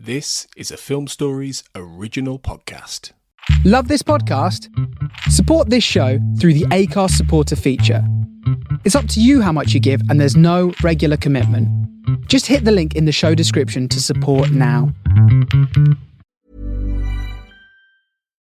This is a Film Stories original podcast. Love this podcast? Support this show through the Acast supporter feature. It's up to you how much you give, and there's no regular commitment. Just hit the link in the show description to support now.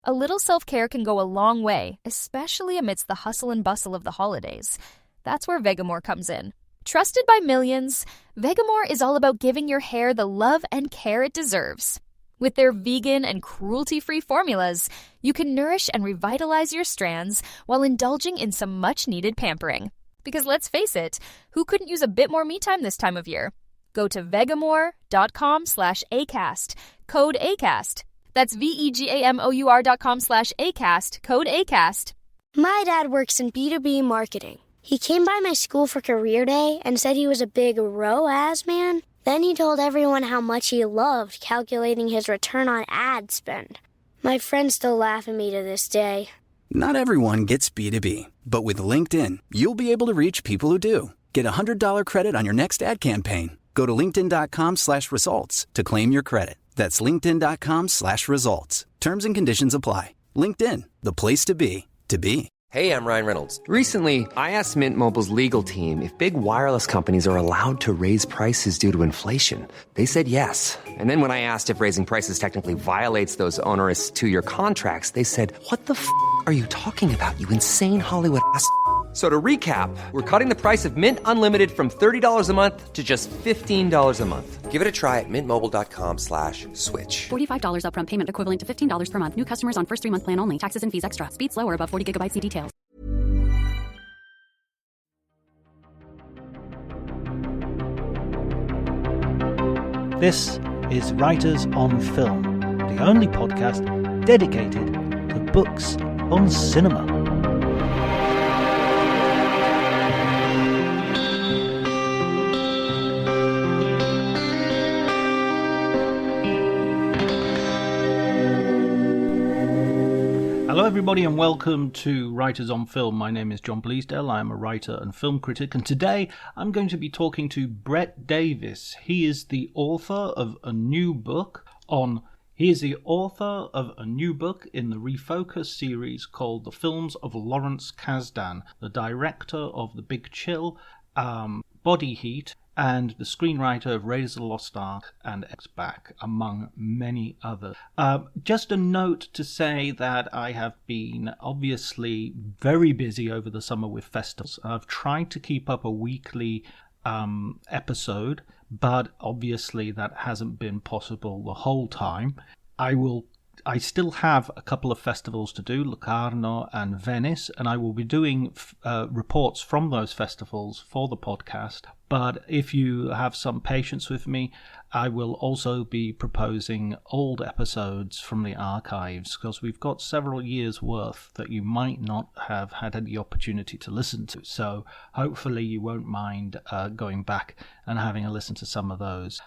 A little self-care can go a long way, especially amidst the hustle and bustle of the holidays. That's where Vegamore comes in. Trusted by millions, Vegamore is all about giving your hair the love and care it deserves. With their vegan and cruelty-free formulas, you can nourish and revitalize your strands while indulging in some much-needed pampering. Because let's face it, who couldn't use a bit more me time this time of year? Go to vegamore.com/ACAST, code ACAST. That's vegamor.com/ACAST, code ACAST. My dad works in B2B marketing. He came by my school for career day and said he was a big ROAS man. Then he told everyone how much he loved calculating his return on ad spend. My friends still laugh at me to this day. Not everyone gets B2B, but with LinkedIn, you'll be able to reach people who do. Get a $100 credit on your next ad campaign. Go to linkedin.com/results to claim your credit. That's linkedin.com/results. Terms and conditions apply. LinkedIn, the place to be, to be. Hey, I'm Ryan Reynolds. Recently, I asked Mint Mobile's legal team if big wireless companies are allowed to raise prices due to inflation. They said yes. And then when I asked if raising prices technically violates those onerous two-year contracts, they said, "What the f*** are you talking about, you insane Hollywood ass?" So to recap, we're cutting the price of Mint Unlimited from $30 a month to just $15 a month. Give it a try at mintmobile.com/switch. $45 upfront payment equivalent to $15 per month. New customers on first 3-month plan only. Taxes and fees extra. Speed slower above 40 gigabytes. See details. This is Writers on Film, the only podcast dedicated to books on cinema. Hello everybody and welcome to Writers on Film. My name is John Bleasdale. I am a writer and film critic, and today I'm going to be talking to Brett Davies. He is the author of a new book in the Refocus series called The Films of Lawrence Kasdan, the director of The Big Chill, Body Heat, and the screenwriter of Raiders of the Lost Ark and X-Back, among many others. Just a note to say that I have been obviously very busy over the summer with festivals. I've tried to keep up a weekly episode, but obviously that hasn't been possible the whole time. I still have a couple of festivals to do, Locarno and Venice, and I will be doing reports from those festivals for the podcast. But if you have some patience with me, I will also be proposing old episodes from the archives, because we've got several years' worth that you might not have had any opportunity to listen to. So hopefully you won't mind going back and having a listen to some of those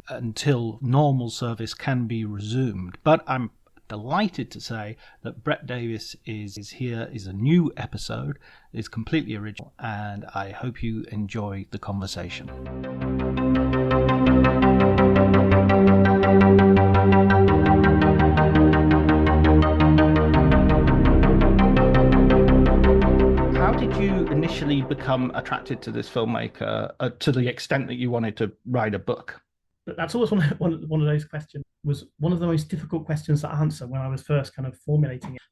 until normal service can be resumed. But I'm delighted to say that Brett Davies is here, is a new episode, is completely original, and I hope you enjoy the conversation. How did you initially become attracted to this filmmaker to the extent that you wanted to write a book? But that's always one of those questions. Was one of the most difficult questions to answer when I was first kind of formulating it.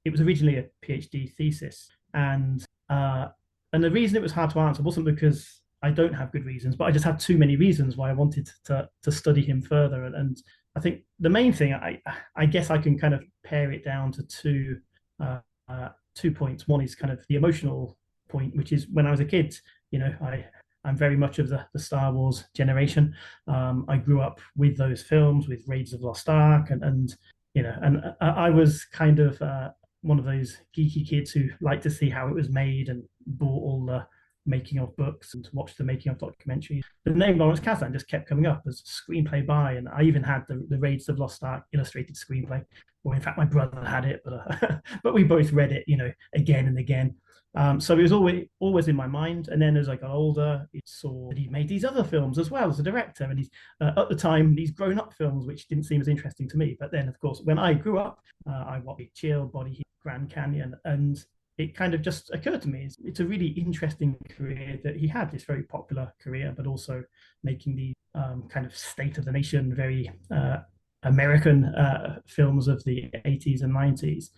It was originally a PhD thesis, and the reason it was hard to answer wasn't because I don't have good reasons, but I just had too many reasons why I wanted to study him further. And I think the main thing, I guess I can kind of pare it down to two points. One is kind of the emotional point, which is when I was a kid, I'm very much of the Star Wars generation. I grew up with those films, with Raiders of the Lost Ark, and I was kind of one of those geeky kids who liked to see how it was made and bought all the making of books and watched the making of documentaries. The name Lawrence Kasdan just kept coming up as screenplay by, and I even had the Raiders of the Lost Ark illustrated screenplay. or in fact, my brother had it, but but we both read it, again and again. So it was always in my mind. And then as I got older, I saw that he made these other films as well as a director. And he's at the time, these grown-up films, which didn't seem as interesting to me. But then, of course, when I grew up, I watched Big Chill, Bodyguard, Grand Canyon, and it kind of just occurred to me, it's a really interesting career that he had, this very popular career, but also making the kind of state of the nation, very American films of the 80s and 90s.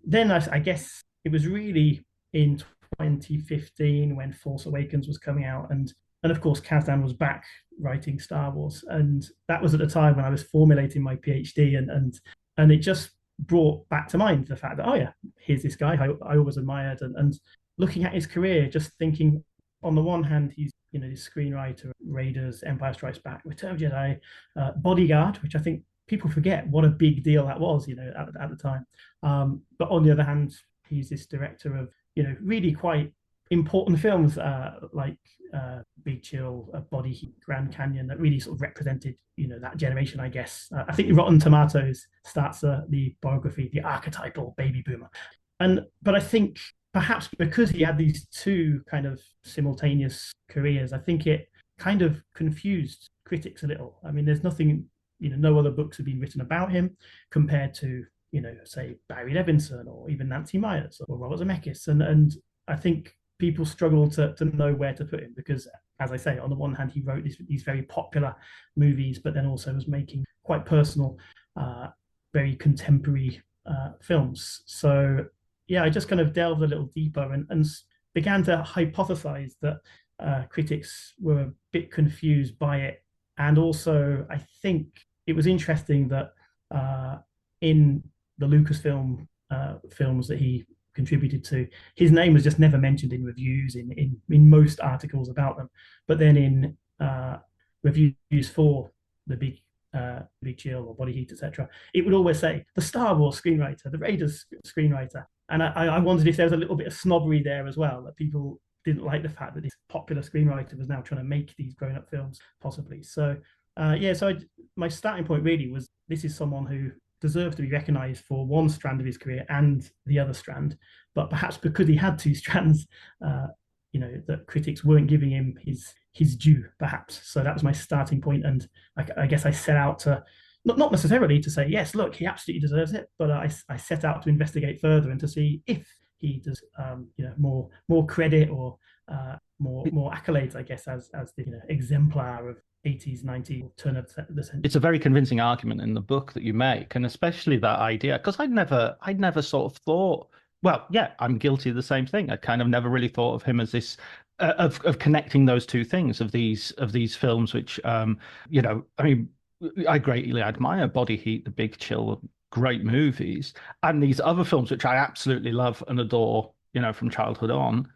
Then I guess it was really in 2015 when Force Awakens was coming out, and of course Kasdan was back writing Star Wars, and that was at the time when I was formulating my PhD, and it just brought back to mind the fact that, oh yeah, here's this guy I always admired, and looking at his career, just thinking, on the one hand, he's this screenwriter, Raiders, Empire Strikes Back, Return of the Jedi, Bodyguard, which I think people forget what a big deal that was, at the time. But on the other hand, he's this director of really quite important films like Big Chill, Body, Grand Canyon, that really sort of represented that generation, I guess. I think Rotten Tomatoes starts the biography, the archetypal baby boomer, but I think perhaps because he had these two kind of simultaneous careers, I think it kind of confused critics a little. I mean, there's nothing, no other books have been written about him compared to say Barry Levinson or even Nancy Myers or Robert Zemeckis, and I think people struggle to know where to put him because, as I say, on the one hand, he wrote these very popular movies, but then also was making quite personal, very contemporary films. So yeah, I just kind of delved a little deeper and began to hypothesize that critics were a bit confused by it, and also I think it was interesting that in the Lucasfilm films that he contributed to, his name was just never mentioned in reviews in most articles about them. But then in reviews for the Big Chill or Body Heat, etc., it would always say the Star Wars screenwriter, the Raiders screenwriter. And I wondered if there was a little bit of snobbery there as well, that people didn't like the fact that this popular screenwriter was now trying to make these grown-up films, possibly. So my starting point really was, this is someone who deserves to be recognized for one strand of his career and the other strand, but perhaps because he had two strands, that critics weren't giving him his due, perhaps. So that was my starting point, and I guess I set out to not necessarily to say, yes, look, he absolutely deserves it, but I set out to investigate further and to see if he does more credit or more accolades, I guess, as the exemplar of 80s, 90s, turn of the century. It's a very convincing argument in the book that you make, and especially that idea, because I'd never sort of thought, well, yeah, I'm guilty of the same thing. I kind of never really thought of him as this of connecting those two things of these films, which I mean, I greatly admire Body Heat, The Big Chill, great movies, and these other films which I absolutely love and adore, from childhood on,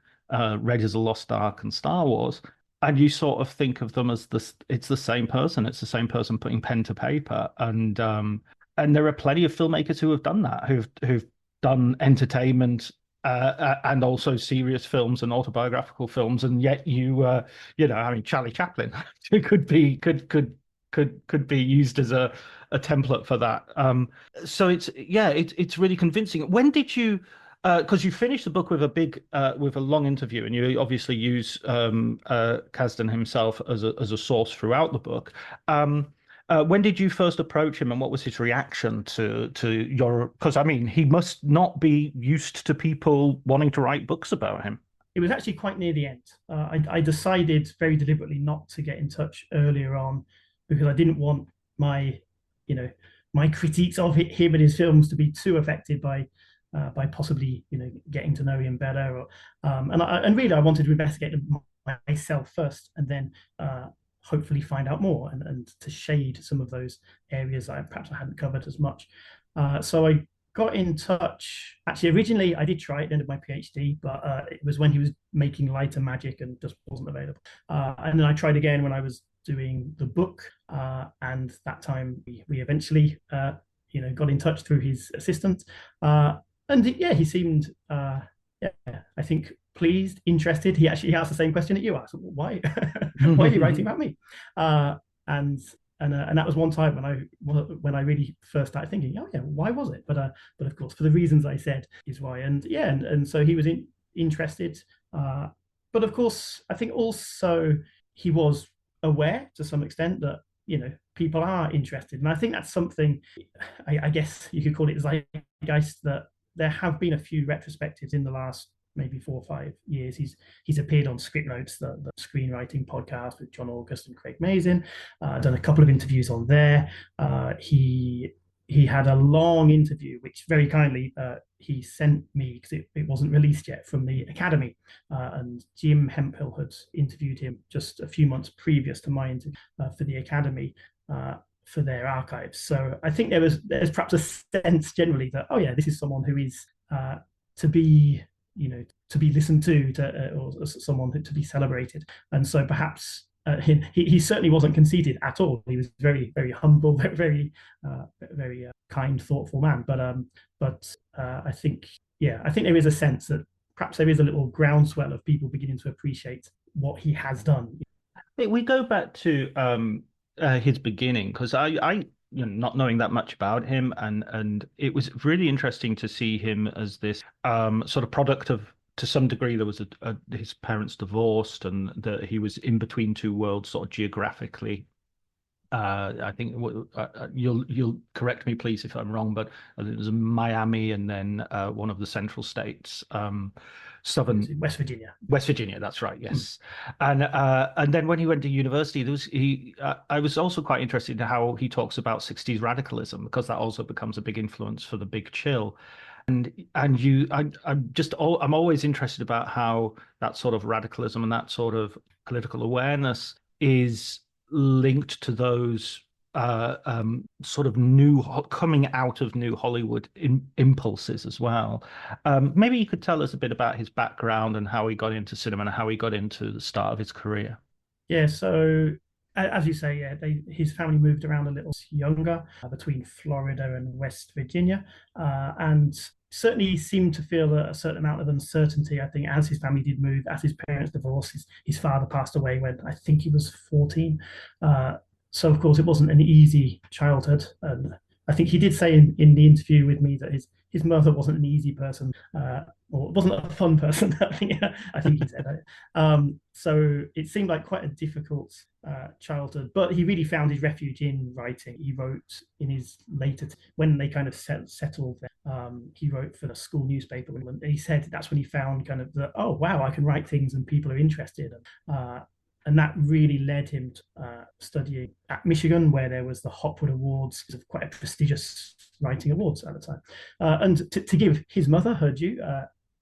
Raiders of the Lost Ark and Star Wars. And you sort of think of them as it's the same person. It's the same person putting pen to paper. And there are plenty of filmmakers who have done that, who've done entertainment and also serious films and autobiographical films. And yet I mean, Charlie Chaplin could be used as a template for that. So it's really convincing. When did you? Because you finished the book with a long interview, and you obviously use Kasdan himself as a source throughout the book. When did you first approach him, and what was his reaction to your? Because I mean, he must not be used to people wanting to write books about him. It was actually quite near the end. I decided very deliberately not to get in touch earlier on because I didn't want my critiques of him and his films to be too affected by possibly getting to know him better, and really I wanted to investigate myself first, and then hopefully find out more and to shade some of those areas that perhaps I hadn't covered as much. So I got in touch. Actually, originally I did try at the end of my PhD, but it was when he was making Light and Magic and just wasn't available. And then I tried again when I was doing the book, and that time we eventually got in touch through his assistant. And yeah, he seemed, I think, pleased, interested. He actually asked the same question that you asked. Why? Why are you writing about me? And and that was one time when I really first started thinking, oh yeah, why was it? But of course, for the reasons I said is why. And yeah, and so he was interested. But of course, I think also he was aware to some extent that, you know, people are interested. And I think that's something, I guess you could call it zeitgeist, that there have been a few retrospectives in the last maybe 4 or 5 years. He's appeared on Script Notes, the screenwriting podcast with John August and Craig Mazin, done a couple of interviews on there. He had a long interview, which very kindly he sent me, because it wasn't released yet, from the Academy. And Jim Hemphill had interviewed him just a few months previous to my interview for the Academy, for their archives. So I think there's perhaps a sense generally that, oh yeah, this is someone who is to be listened to, or someone to be celebrated. And so perhaps he certainly wasn't conceited at all. He was very, very humble, very kind, thoughtful man. But I think there is a sense that perhaps there is a little groundswell of people beginning to appreciate what he has done. We go back to his beginning, because I not knowing that much about him, and it was really interesting to see him as this sort of product of, to some degree, there was his parents divorced, and that he was in between two worlds, sort of geographically. I think you'll correct me, please, if I'm wrong, but it was Miami, and then one of the central states, southern West Virginia. West Virginia, that's right, yes. And then when he went to university, I was also quite interested in how he talks about 60s radicalism, because that also becomes a big influence for The Big Chill. I'm always interested about how that sort of radicalism and that sort of political awareness is linked to those sort of coming out of new Hollywood impulses as well. Maybe you could tell us a bit about his background and how he got into cinema and how he got into the start of his career. Yeah, so as you say, his family moved around a little younger, between Florida and West Virginia, and certainly seemed to feel a certain amount of uncertainty, I think, as his family did move, as his parents divorced. His father passed away when I think he was 14. So, of course, it wasn't an easy childhood. And I think he did say in the interview with me that his mother wasn't an easy person, or wasn't a fun person. I think he said that. So it seemed like quite a difficult childhood, but he really found his refuge in writing. He wrote in his later, when they kind of settled there, he wrote for the school newspaper. And he said that's when he found kind of oh, wow, I can write things and people are interested. And that really led him to studying at Michigan, where there was the Hopwood Awards, quite a prestigious writing awards at the time. And to give his mother her due,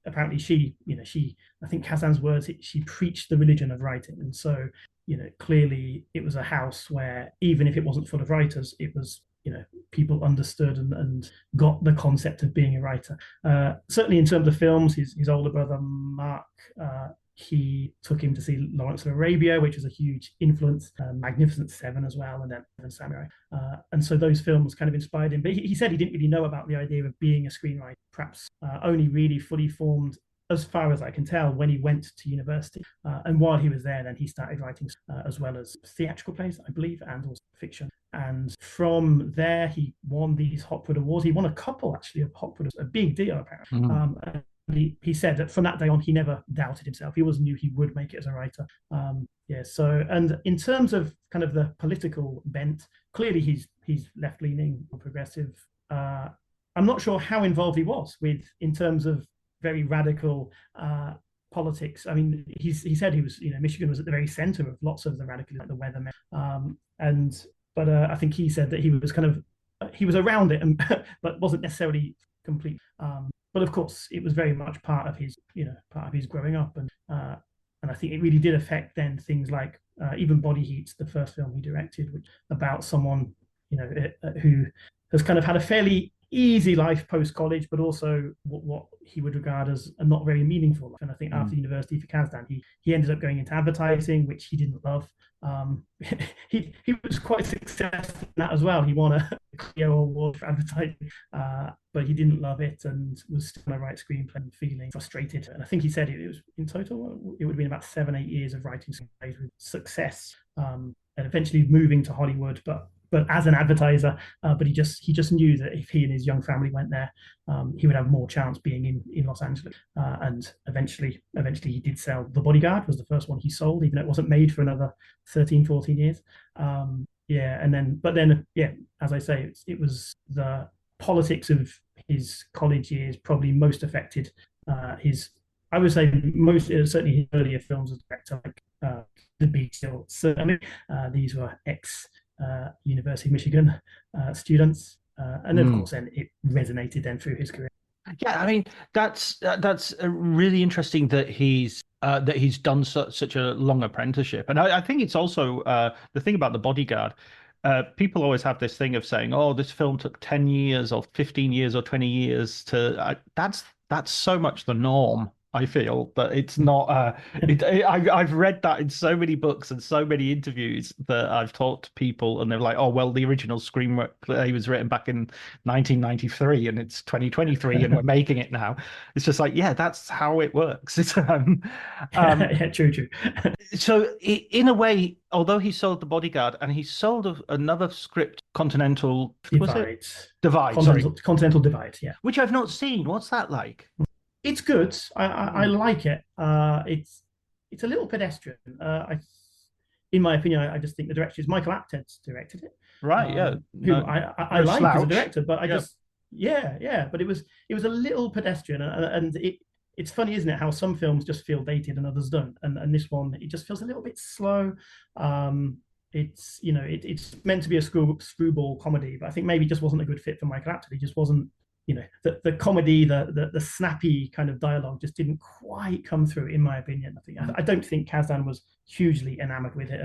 apparently she, I think Kasdan's words, she preached the religion of writing. And so, clearly it was a house where, even if it wasn't full of writers, it was, people understood and got the concept of being a writer. Certainly in terms of films, his older brother, Mark, he took him to see Lawrence of Arabia, which was a huge influence, Magnificent Seven as well, and then Seven Samurai. And so those films kind of inspired him. But he said he didn't really know about the idea of being a screenwriter, perhaps only really fully formed, as far as I can tell, when he went to university. And while he was there, then he started writing as well as theatrical plays, I believe, and also fiction. And from there, he won these Hopwood Awards. He won a couple, actually, of Hopwood, a big deal, apparently. Mm-hmm. He said that from that day on, he never doubted himself. He always knew he would make it as a writer. So, and in terms of kind of the political bent, clearly he's left-leaning, progressive. I'm not sure how involved he was in terms of very radical politics. I mean, he said he was, Michigan was at the very center of lots of the radicalism, the weathermen. But I think he said that he was around it, but wasn't necessarily complete. But of course, it was very much part of his growing up, and I think it really did affect then things like even Body Heat, the first film he directed, which about someone who has kind of had a fairly easy life post college, but also what he would regard as a not very meaningful life. And I think after university for Kasdan, he ended up going into advertising, which he didn't love. He was quite successful in that as well. He won a Clio Award for advertising, but he didn't love it and was still going to write screenplay and feeling frustrated. And I think he said it was in total, it would have been about 7-8 years of writing screenplays with success, and eventually moving to Hollywood, but as an advertiser. But he just knew that if he and his young family went there, he would have more chance being in Los Angeles. And eventually he did sell. The Bodyguard was the first one he sold, even though it wasn't made for another 13, 14 years. But then, as I say, it was the politics of his college years probably most affected his. I would say most, certainly his earlier films as a director, like The Big Chill. Certainly, these were University of Michigan students, and of course, then it resonated then through his career. Yeah, I mean that's really interesting that he's done such a long apprenticeship, and I think it's also the thing about The Bodyguard. People always have this thing of saying, "Oh, this film took 10 years, or 15 years, or 20 years to." That's so much the norm. I feel that it's not. I've read that in so many books and so many interviews that I've talked to people, and they're like, "Oh, well, the original screenplay was written back in 1993, and it's 2023, and we're making it now." It's just like, yeah, that's how it works. It's Yeah, true. So, in a way, although he sold The Bodyguard and he sold another script, Continental Divide. Continental Divide, yeah, which I've not seen. What's that like? It's good. I like it. It's a little pedestrian. In my opinion, I just think the director is Michael Apted's directed it. Right. Yeah. Who I like as a director, but but it was a little pedestrian, and it's funny, isn't it, how some films just feel dated and others don't, and this one, it just feels a little bit slow. It's it's meant to be a screwball comedy, but I think maybe it just wasn't a good fit for Michael Apted. He just wasn't. The comedy, the snappy kind of dialogue just didn't quite come through, in my opinion. I don't think Kasdan was hugely enamored with it.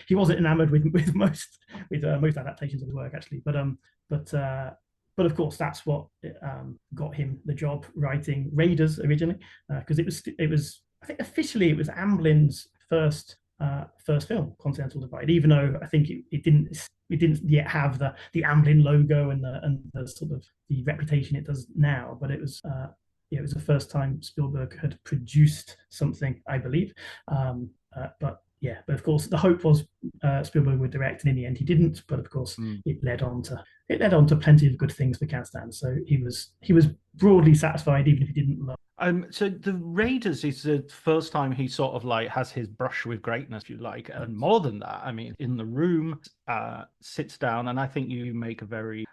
He wasn't enamored with most adaptations of his work, actually. But of course, that's what got him the job writing Raiders originally, because it was I think officially it was Amblin's first film, Continental Divide, even though I think it didn't yet have the Amblin logo and the sort of the reputation it does now. But it was the first time Spielberg had produced something, I believe. But of course the hope was Spielberg would direct, and in the end he didn't. But of course it led on to plenty of good things for Kasdan. So he was broadly satisfied, even if he didn't love. So the Raiders is the first time he sort of like has his brush with greatness, if you like, and more than that, I mean, In the Room sits down, and I think you make a very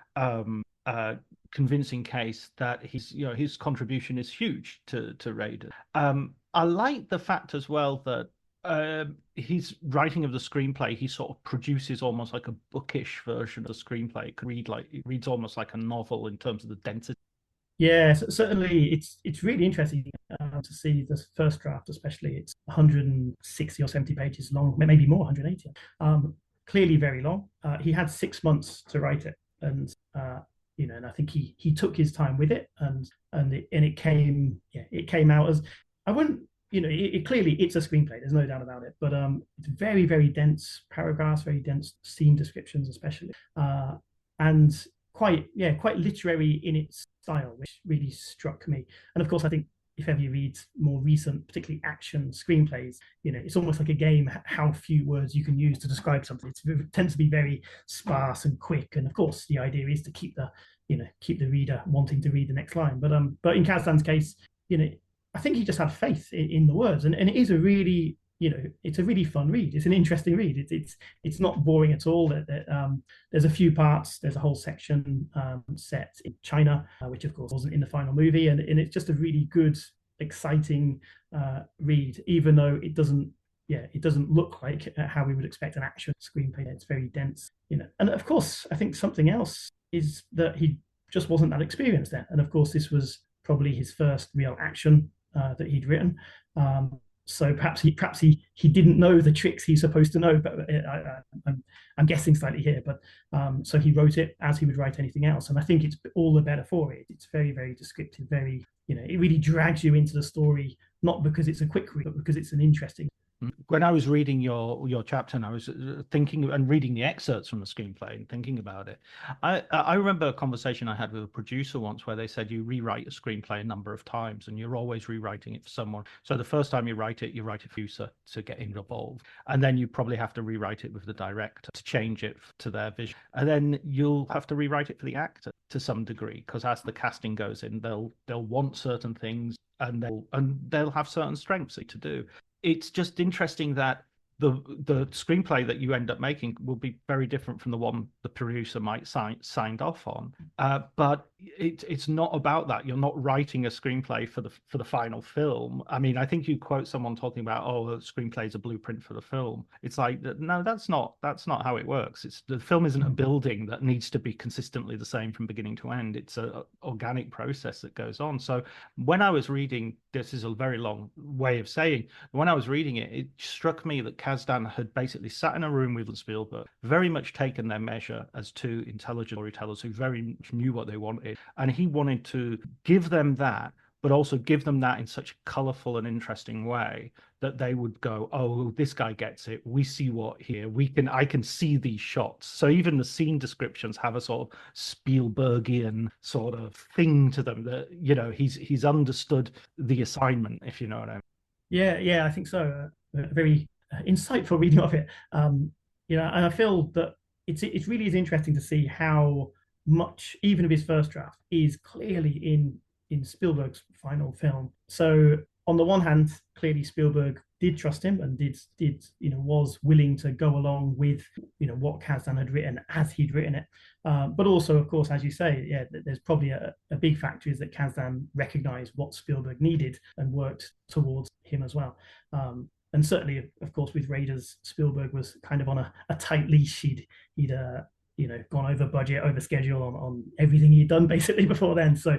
convincing case that his contribution is huge to Raiders. I like the fact as well that his writing of the screenplay, he sort of produces almost like a bookish version of the screenplay. It reads almost like a novel in terms of the density. Yeah, certainly it's really interesting to see the first draft, especially. It's 160 or 70 pages long, maybe more, 180. Clearly very long. He had 6 months to write it, and and I think he took his time with it, and it came out as, I wouldn't, clearly it's a screenplay. There's no doubt about it, but it's very, very dense paragraphs, very dense scene descriptions, especially, and quite literary in its style, which really struck me. And of course, I think if ever you read more recent, particularly action screenplays, it's almost like a game how few words you can use to describe something. It tends to be very sparse and quick. And of course, the idea is to keep the reader wanting to read the next line. But in Kasdan's case, I think he just had faith in the words, and it is a really, it's a really fun read. It's an interesting read. It's not boring at all. There's a few parts. There's a whole section set in China, which of course wasn't in the final movie, and it's just a really good, exciting read, even though it doesn't look like how we would expect an action screenplay. It's very dense, And of course, I think something else is that he just wasn't that experienced then, and of course this was probably his first real action that he'd written. So perhaps he didn't know the tricks he's supposed to know, but I'm guessing slightly here. But so he wrote it as he would write anything else, and I think it's all the better for it. It's very, very descriptive, very, it really drags you into the story, not because it's a quick read, but because it's an interesting. When I was reading your chapter, and I was thinking and reading the excerpts from the screenplay and thinking about it, I remember a conversation I had with a producer once where they said you rewrite a screenplay a number of times and you're always rewriting it for someone. So the first time you write it for user to get involved, and then you probably have to rewrite it with the director to change it to their vision, and then you'll have to rewrite it for the actor to some degree, because as the casting goes in, they'll want certain things and they'll have certain strengths to do. It's just interesting that the screenplay that you end up making will be very different from the one the producer might signed off on. But it's not about that. You're not writing a screenplay for the final film. I mean, I think you quote someone talking about, oh, the screenplay is a blueprint for the film. It's like, no, that's not how it works. The film isn't a building that needs to be consistently the same from beginning to end. It's an organic process that goes on. So when I was reading, this is a very long way of saying, when I was reading it, it struck me that Kasdan had basically sat in a room with Spielberg, very much taken their measure as two intelligent storytellers who very much knew what they wanted. And he wanted to give them that, but also give them that in such a colorful and interesting way that they would go, oh, this guy gets it. We see what here. I can see these shots. So even the scene descriptions have a sort of Spielbergian sort of thing to them that, he's understood the assignment, if you know what I mean. Yeah, I think so. Very insightful reading of it. And I feel that it really is interesting to see how much even of his first draft is clearly in Spielberg's final film. So on the one hand, clearly Spielberg did trust him and did was willing to go along with what Kasdan had written as he'd written it. But also, of course, as you say, there's probably a big factor is that Kasdan recognized what Spielberg needed and worked towards him as well. And certainly, of course, with Raiders, Spielberg was kind of on a tight leash. He'd gone over budget, over schedule on everything he'd done basically before then. So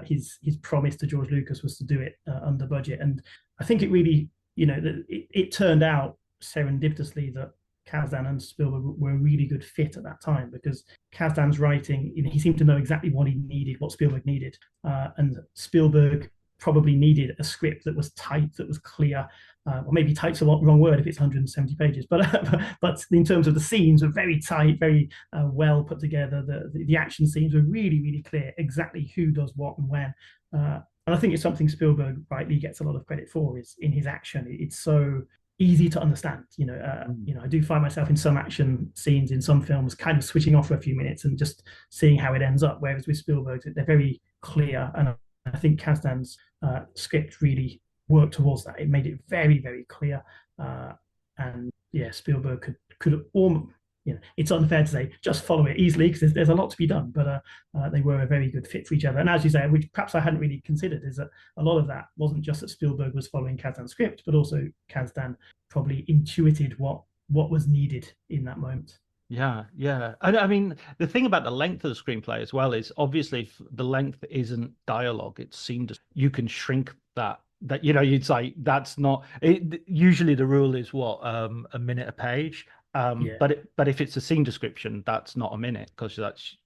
his promise to George Lucas was to do it under budget. And I think it really, it turned out serendipitously that Kasdan and Spielberg were a really good fit at that time, because Kasdan's writing, he seemed to know exactly what he needed, what Spielberg needed. And Spielberg probably needed a script that was tight, that was clear, or maybe tight's a wrong word if it's 170 pages, but in terms of the scenes were very tight, very well put together. The action scenes were really, really clear, exactly who does what and when. And I think it's something Spielberg rightly gets a lot of credit for, is in his action. It's so easy to understand. I do find myself in some action scenes in some films kind of switching off for a few minutes and just seeing how it ends up, whereas with Spielberg, they're very clear. And I think Kasdan's script really worked towards that. It made it very, very clear. And Spielberg could almost, it's unfair to say just follow it easily, because there's a lot to be done, but they were a very good fit for each other. And as you say, which perhaps I hadn't really considered, is that a lot of that wasn't just that Spielberg was following Kasdan's script, but also Kasdan probably intuited what was needed in that moment. Yeah. And I mean, the thing about the length of the screenplay as well is, obviously, if the length isn't dialogue, it's scene. You can shrink that you'd say that's not it. Usually the rule is a minute a page. But if it's a scene description, that's not a minute, because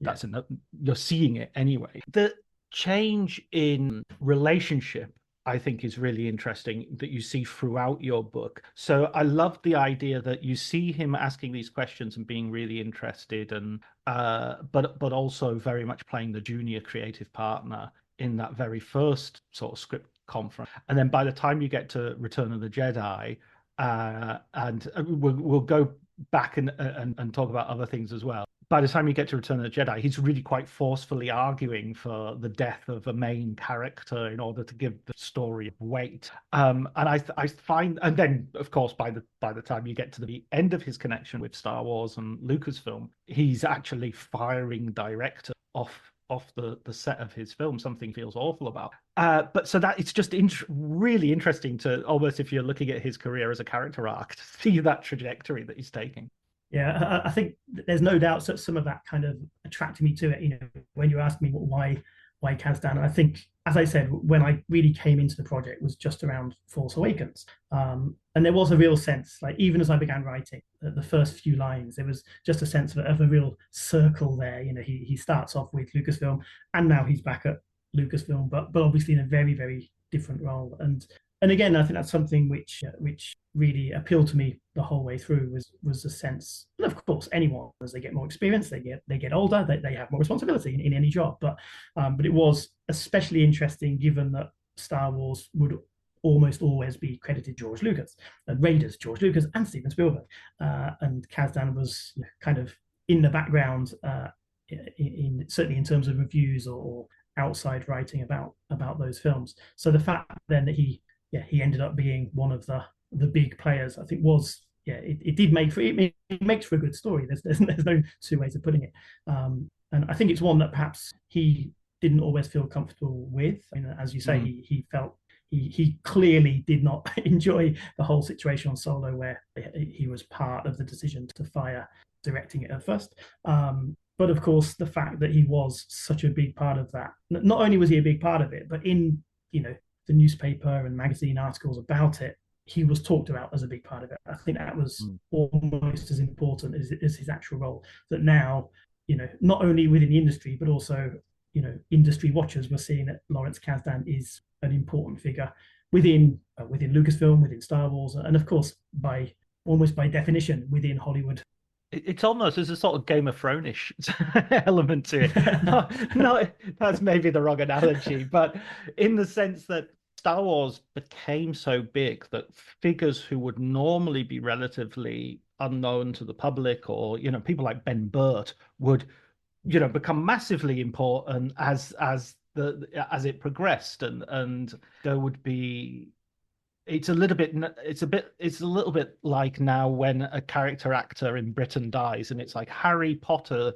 that's enough. You're seeing it anyway. The change in relationship, I think, is really interesting that you see throughout your book. So I love the idea that you see him asking these questions and being really interested, and but also very much playing the junior creative partner in that very first sort of script conference. And then by the time you get to Return of the Jedi, and we'll go back and talk about other things as well. By the time you get to Return of the Jedi, he's really quite forcefully arguing for the death of a main character in order to give the story weight. And I find, and then of course by the time you get to the end of his connection with Star Wars and Lucasfilm, he's actually firing director off the set of his film. Something feels awful about. But so that it's just really interesting to, almost, if you're looking at his career as a character arc, to see that trajectory that he's taking. Yeah, I think there's no doubt that some of that kind of attracted me to it. When you asked me why Kasdan, and I think, as I said, when I really came into the project was just around Force Awakens, and there was a real sense, like even as I began writing the first few lines, there was just a sense of a real circle there. He starts off with Lucasfilm, and now he's back at Lucasfilm, but obviously in a very, very different role. And again, I think that's something which really appealed to me the whole way through was the sense, and of course, anyone, as they get more experience, they get older, they have more responsibility in any job. But it was especially interesting given that Star Wars would almost always be credited George Lucas, and Raiders, George Lucas, and Steven Spielberg, and Kasdan was kind of in the background, certainly in terms of reviews or outside writing about those films. So the fact then that he ended up being one of the big players, I think was, it did make for it makes for a good story. There's no two ways of putting it. And I think it's one that perhaps he didn't always feel comfortable with. I mean, as you say, he felt he clearly did not enjoy the whole situation on Solo, where he was part of the decision to fire directing it at first. But of course, the fact that he was such a big part of that, not only was he a big part of it, but in the newspaper and magazine articles about it, he was talked about as a big part of it. I think that was almost as important as his actual role. That now, not only within the industry, but also, industry watchers were seeing that Lawrence Kasdan is an important figure within Lucasfilm, within Star Wars, and of course, almost by definition, within Hollywood. It's almost there's a sort of Game of Thrones-ish element to it. No, that's maybe the wrong analogy, but in the sense that Star Wars became so big that figures who would normally be relatively unknown to the public, or people like Ben Burt would become massively important as it progressed, and there would be. It's a little bit like now when a character actor in Britain dies, and it's like Harry Potter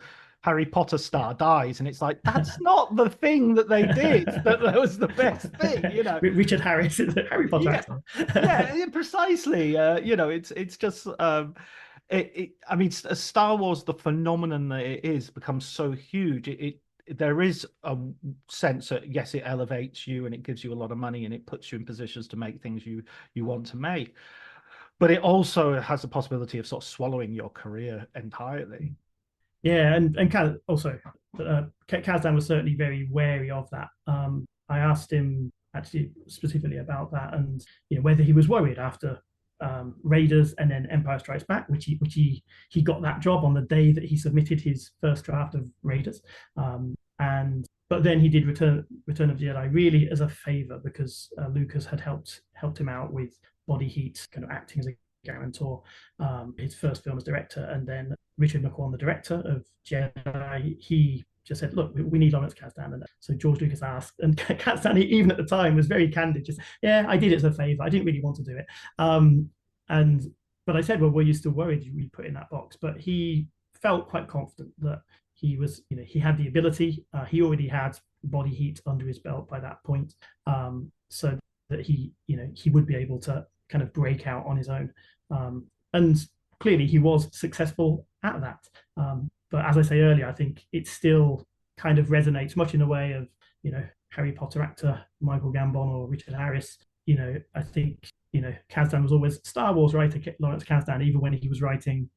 star dies, and it's like, that's not the thing that they did. that was the best thing, Richard Harris is a Harry Potter actor. Yeah, precisely. It's just. I mean, Star Wars, the phenomenon that it is, becomes so huge. There is a sense that, yes, it elevates you and it gives you a lot of money and it puts you in positions to make things you want to make. But it also has the possibility of sort of swallowing your career entirely. Yeah, and also, Kasdan was certainly very wary of that. I asked him actually specifically about that, and whether he was worried after Raiders and then Empire Strikes Back, which he got that job on the day that he submitted his first draft of Raiders, but then he did Return of the Jedi really as a favor, because Lucas had helped him out with Body Heat, kind of acting as a guarantor, his first film as director, and then Richard McQuarrie, the director of Jedi, he just said, look, we need Lawrence Kasdan. And so George Lucas asked, and Kasdan, even at the time, was very candid, just, I did it as a favor. I didn't really want to do it. But I said, well, were you still worried you put in that box? But he felt quite confident that he was, he had the ability. He already had Body Heat under his belt by that point, so that he would be able to kind of break out on his own. And clearly he was successful at that. But as I say earlier, I think it still kind of resonates much in the way of, Harry Potter actor Michael Gambon or Richard Harris. I think, Kasdan was always Star Wars writer Lawrence Kasdan, even when he was writing,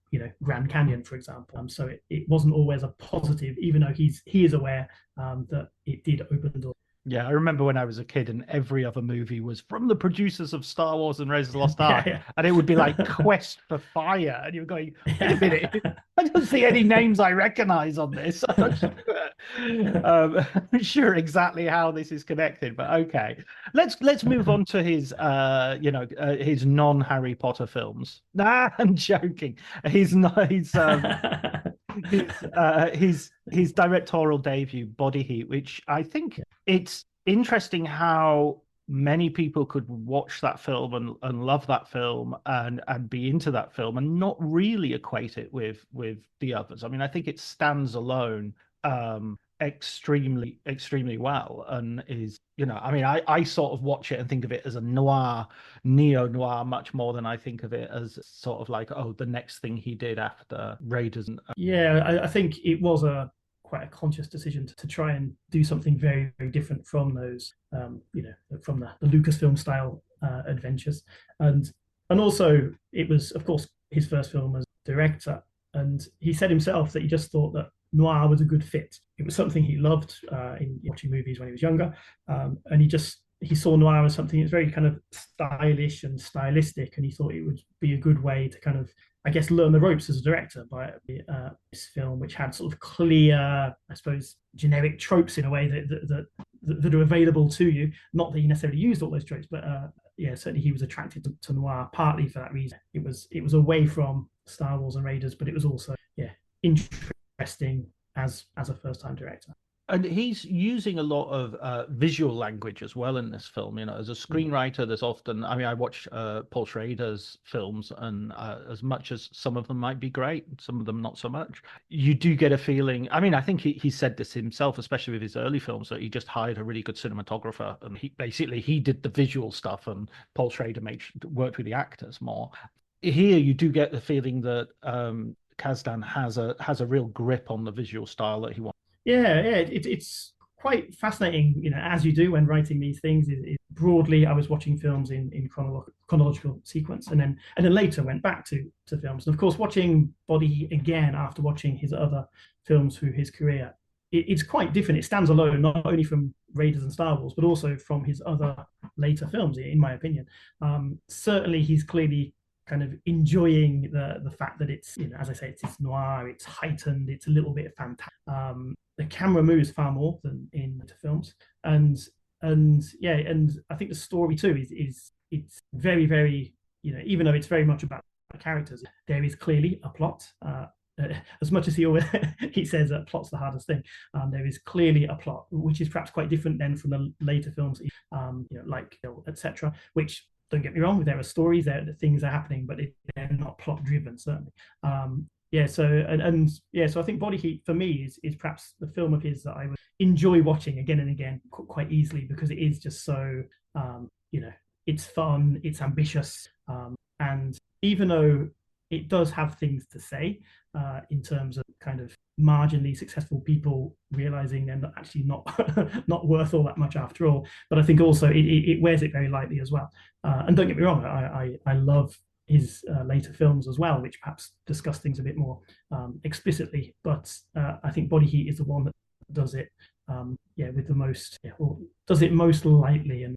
Grand Canyon, for example. So it wasn't always a positive, even though he is aware that it did open the door. Yeah, I remember when I was a kid and every other movie was from the producers of Star Wars and Raiders of the Lost Ark. And it would be like Quest for Fire. And you're going, wait a minute, I don't see any names I recognize on this. I'm sure exactly how this is connected, but okay. Let's move on to his his non-Harry Potter films. Nah, I'm joking. His directorial debut, Body Heat, which I think it's interesting how many people could watch that film and love that film and be into that film and not really equate it with the others. I mean, I think it stands alone extremely well, and is, I mean, I sort of watch it and think of it as a neo-noir much more than I think of it as sort of like, the next thing he did after Raiders. I think it was quite a conscious decision to try and do something very, very different from those, from the Lucasfilm style adventures, and also it was, of course, his first film as director, and he said himself that he just thought that noir was a good fit. It was something he loved in watching movies when he was younger, and he he saw noir as something that's very kind of stylish and stylistic, and he thought it would be a good way to kind of, I guess, learn the ropes as a director by this film, which had sort of clear, I suppose, generic tropes in a way that are available to you. Not that he necessarily used all those tropes, but certainly he was attracted to noir partly for that reason. It was away from Star Wars and Raiders, but it was also interesting as a first-time director. And he's using a lot of visual language as well in this film. You know, as a screenwriter, there's often, I mean, I watch Paul Schrader's films, and as much as some of them might be great, some of them not so much, you do get a feeling, I mean, I think he said this himself, especially with his early films, that he just hired a really good cinematographer, and he did the visual stuff, and Paul Schrader worked with the actors more. Here you do get the feeling that Kasdan has a real grip on the visual style that he wants. It's quite fascinating, you know, as you do when writing these things. Broadly, I was watching films in chronological sequence, and then later went back to films. And of course, watching Body Heat again after watching his other films through his career, it's quite different. It stands alone, not only from Raiders and Star Wars, but also from his other later films, in my opinion. Certainly, he's clearly kind of enjoying the fact that it's, you know, as I say, it's noir, it's heightened, it's a little bit fantastic. The camera moves far more than in the films, and I think the story too is it's very, very, you know, even though it's very much about the characters, there is clearly a plot. As much as he says that plot's the hardest thing, there is clearly a plot, which is perhaps quite different then from the later films, you know, like etc. Which, don't get me wrong, there are stories, there things are happening, but they're not plot driven, certainly. So I think Body Heat for me is perhaps the film of his that I would enjoy watching again and again quite easily, because it is just so you know, it's fun, it's ambitious, and even though it does have things to say in terms of kind of marginally successful people realizing they're actually not worth all that much after all. But I think also it wears it very lightly as well. And don't get me wrong, I love his later films as well, which perhaps discuss things a bit more explicitly. But I think Body Heat is the one that does it with the most, or does it most lightly and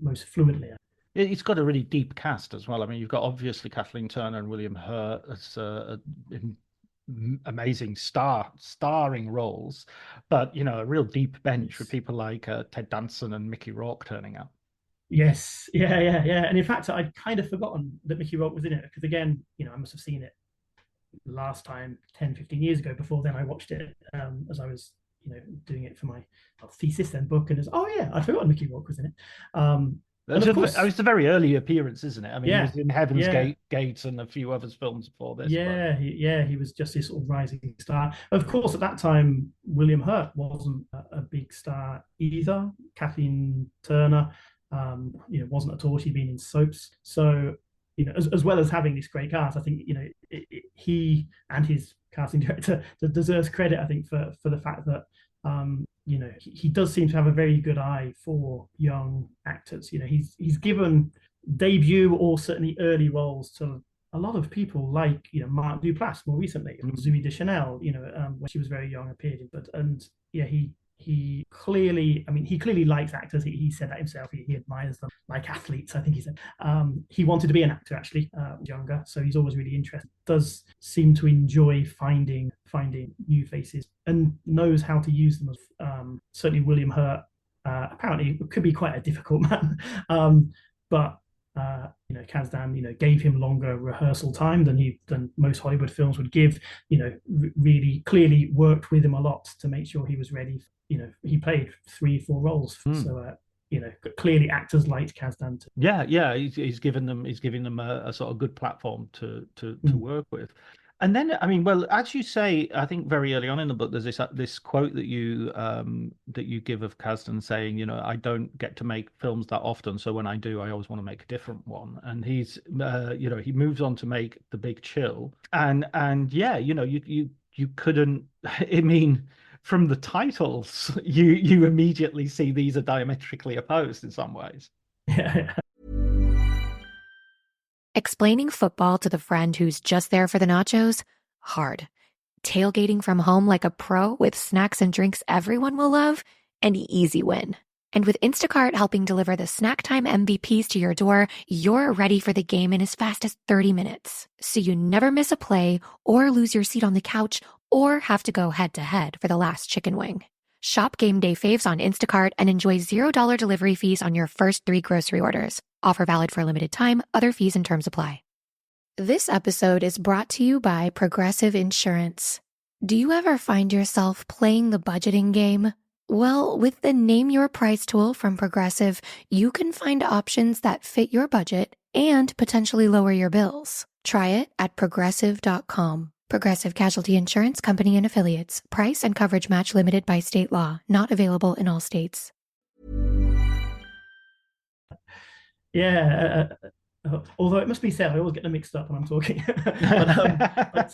most fluently. It's got a really deep cast as well. I mean, you've got obviously Kathleen Turner and William Hurt as amazing starring roles, but, you know, a real deep bench with people like Ted Danson and Mickey Rourke turning up. Yes, yeah. And in fact, I'd kind of forgotten that Mickey Rourke was in it, because again, you know, I must have seen it last time 10, 15 years ago. Before then, I watched it as I was, you know, doing it for my thesis and book, and I'd forgotten Mickey Rourke was in it. It's a very early appearance, isn't it? I mean, he was in Heaven's Gate and a few other films before this. He was just this sort of rising star. Of course, at that time, William Hurt wasn't a big star either. Kathleen Turner, you know, wasn't at all. She'd been in soaps. So, you know, as well as having this great cast, I think, you know, he and his casting director deserves credit, I think, for the fact that you know, he does seem to have a very good eye for young actors. You know, he's given debut or certainly early roles to a lot of people, like, you know, Mark Duplass more recently, Zooey Deschanel, you know, when she was very young, appeared. He clearly likes actors. He said that himself. He admires them like athletes, I think he said. He wanted to be an actor, actually, younger, so he's always really interested. Does seem to enjoy finding new faces and knows how to use them. Certainly William Hurt apparently could be quite a difficult man, but you know, Kasdan, you know, gave him longer rehearsal time than most Hollywood films would give. You know, really clearly worked with him a lot to make sure he was ready. You know, he played 3-4 roles, so you know, clearly actors liked Kasdan too. He's given them a sort of good platform to work with. And then, I mean, well, as you say, I think very early on in the book, there's this quote that you give of Kasdan saying, you know, I don't get to make films that often, so when I do, I always want to make a different one. And he's, you know, he moves on to make The Big Chill, and yeah, you know, you couldn't. I mean, from the titles, you immediately see these are diametrically opposed in some ways. Yeah. Explaining football to the friend who's just there for the nachos? Hard. Tailgating from home like a pro with snacks and drinks everyone will love? An easy win. And with Instacart helping deliver the snack time MVPs to your door, you're ready for the game in as fast as 30 minutes. So you never miss a play or lose your seat on the couch or have to go head-to-head for the last chicken wing. Shop Game Day Faves on Instacart and enjoy $0 delivery fees on your first 3 grocery orders. Offer valid for a limited time. Other fees and terms apply. This episode is brought to you by Progressive Insurance. Do you ever find yourself playing the budgeting game? Well, with the Name Your Price tool from Progressive, you can find options that fit your budget and potentially lower your bills. Try it at progressive.com. Progressive Casualty Insurance Company and Affiliates. Price and coverage match limited by state law. Not available in all states. Yeah, although it must be said, I always get them mixed up when I'm talking. But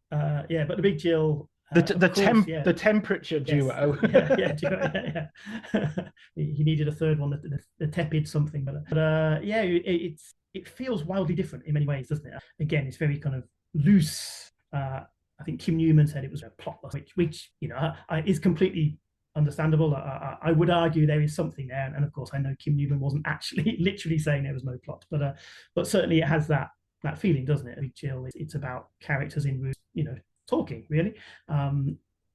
the Big Chill, the temperature duo. Yeah. He needed a third one, the tepid something. But it feels wildly different in many ways, doesn't it? Again, it's very kind of loose. I think Kim Newman said it was a plotless, which is completely understandable. I would argue there is something there, and of course I know Kim Newman wasn't actually literally saying there was no plot, but certainly it has that feeling, doesn't it? Big Chill, it's about characters in rooms, talking really,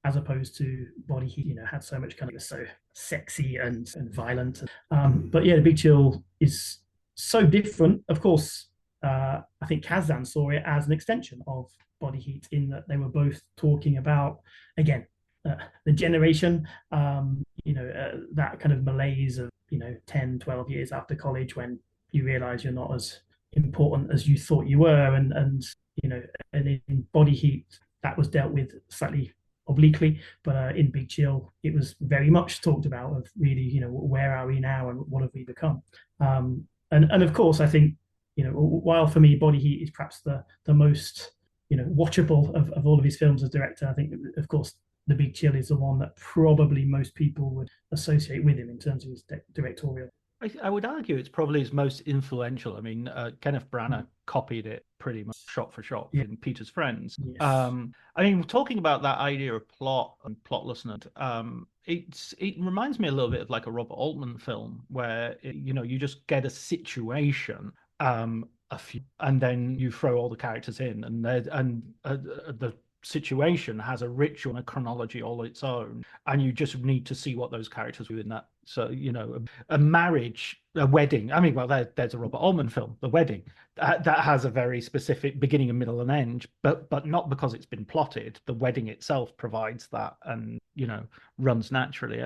as opposed to Body Heat, had so much kind of so sexy and violent. But yeah, the Big Chill is so different. Of course, I think Kasdan saw it as an extension of Body Heat in that they were both talking about, again, the generation, that kind of malaise of, 10, 12 years after college when you realize you're not as important as you thought you were. And in Body Heat, that was dealt with slightly obliquely, but in Big Chill, it was very much talked about of really, where are we now and what have we become? And of course, I think, while for me, Body Heat is perhaps the most, watchable of all of his films as director, I think, of course, The Big Chill is the one that probably most people would associate with him in terms of his directorial. I would argue it's probably his most influential. I mean, Kenneth Branagh copied it pretty much shot for shot in Peter's Friends. Yes. I mean, talking about that idea of plot and plotlessness, it reminds me a little bit of like a Robert Altman film where you just get a situation, and then you throw all the characters in, and the situation has a ritual and a chronology all its own, and you just need to see what those characters do in that. So a marriage, a wedding, I mean, well, there's a Robert Altman film, The Wedding, that has a very specific beginning and middle and end, but not because it's been plotted. The wedding itself provides that, and runs naturally.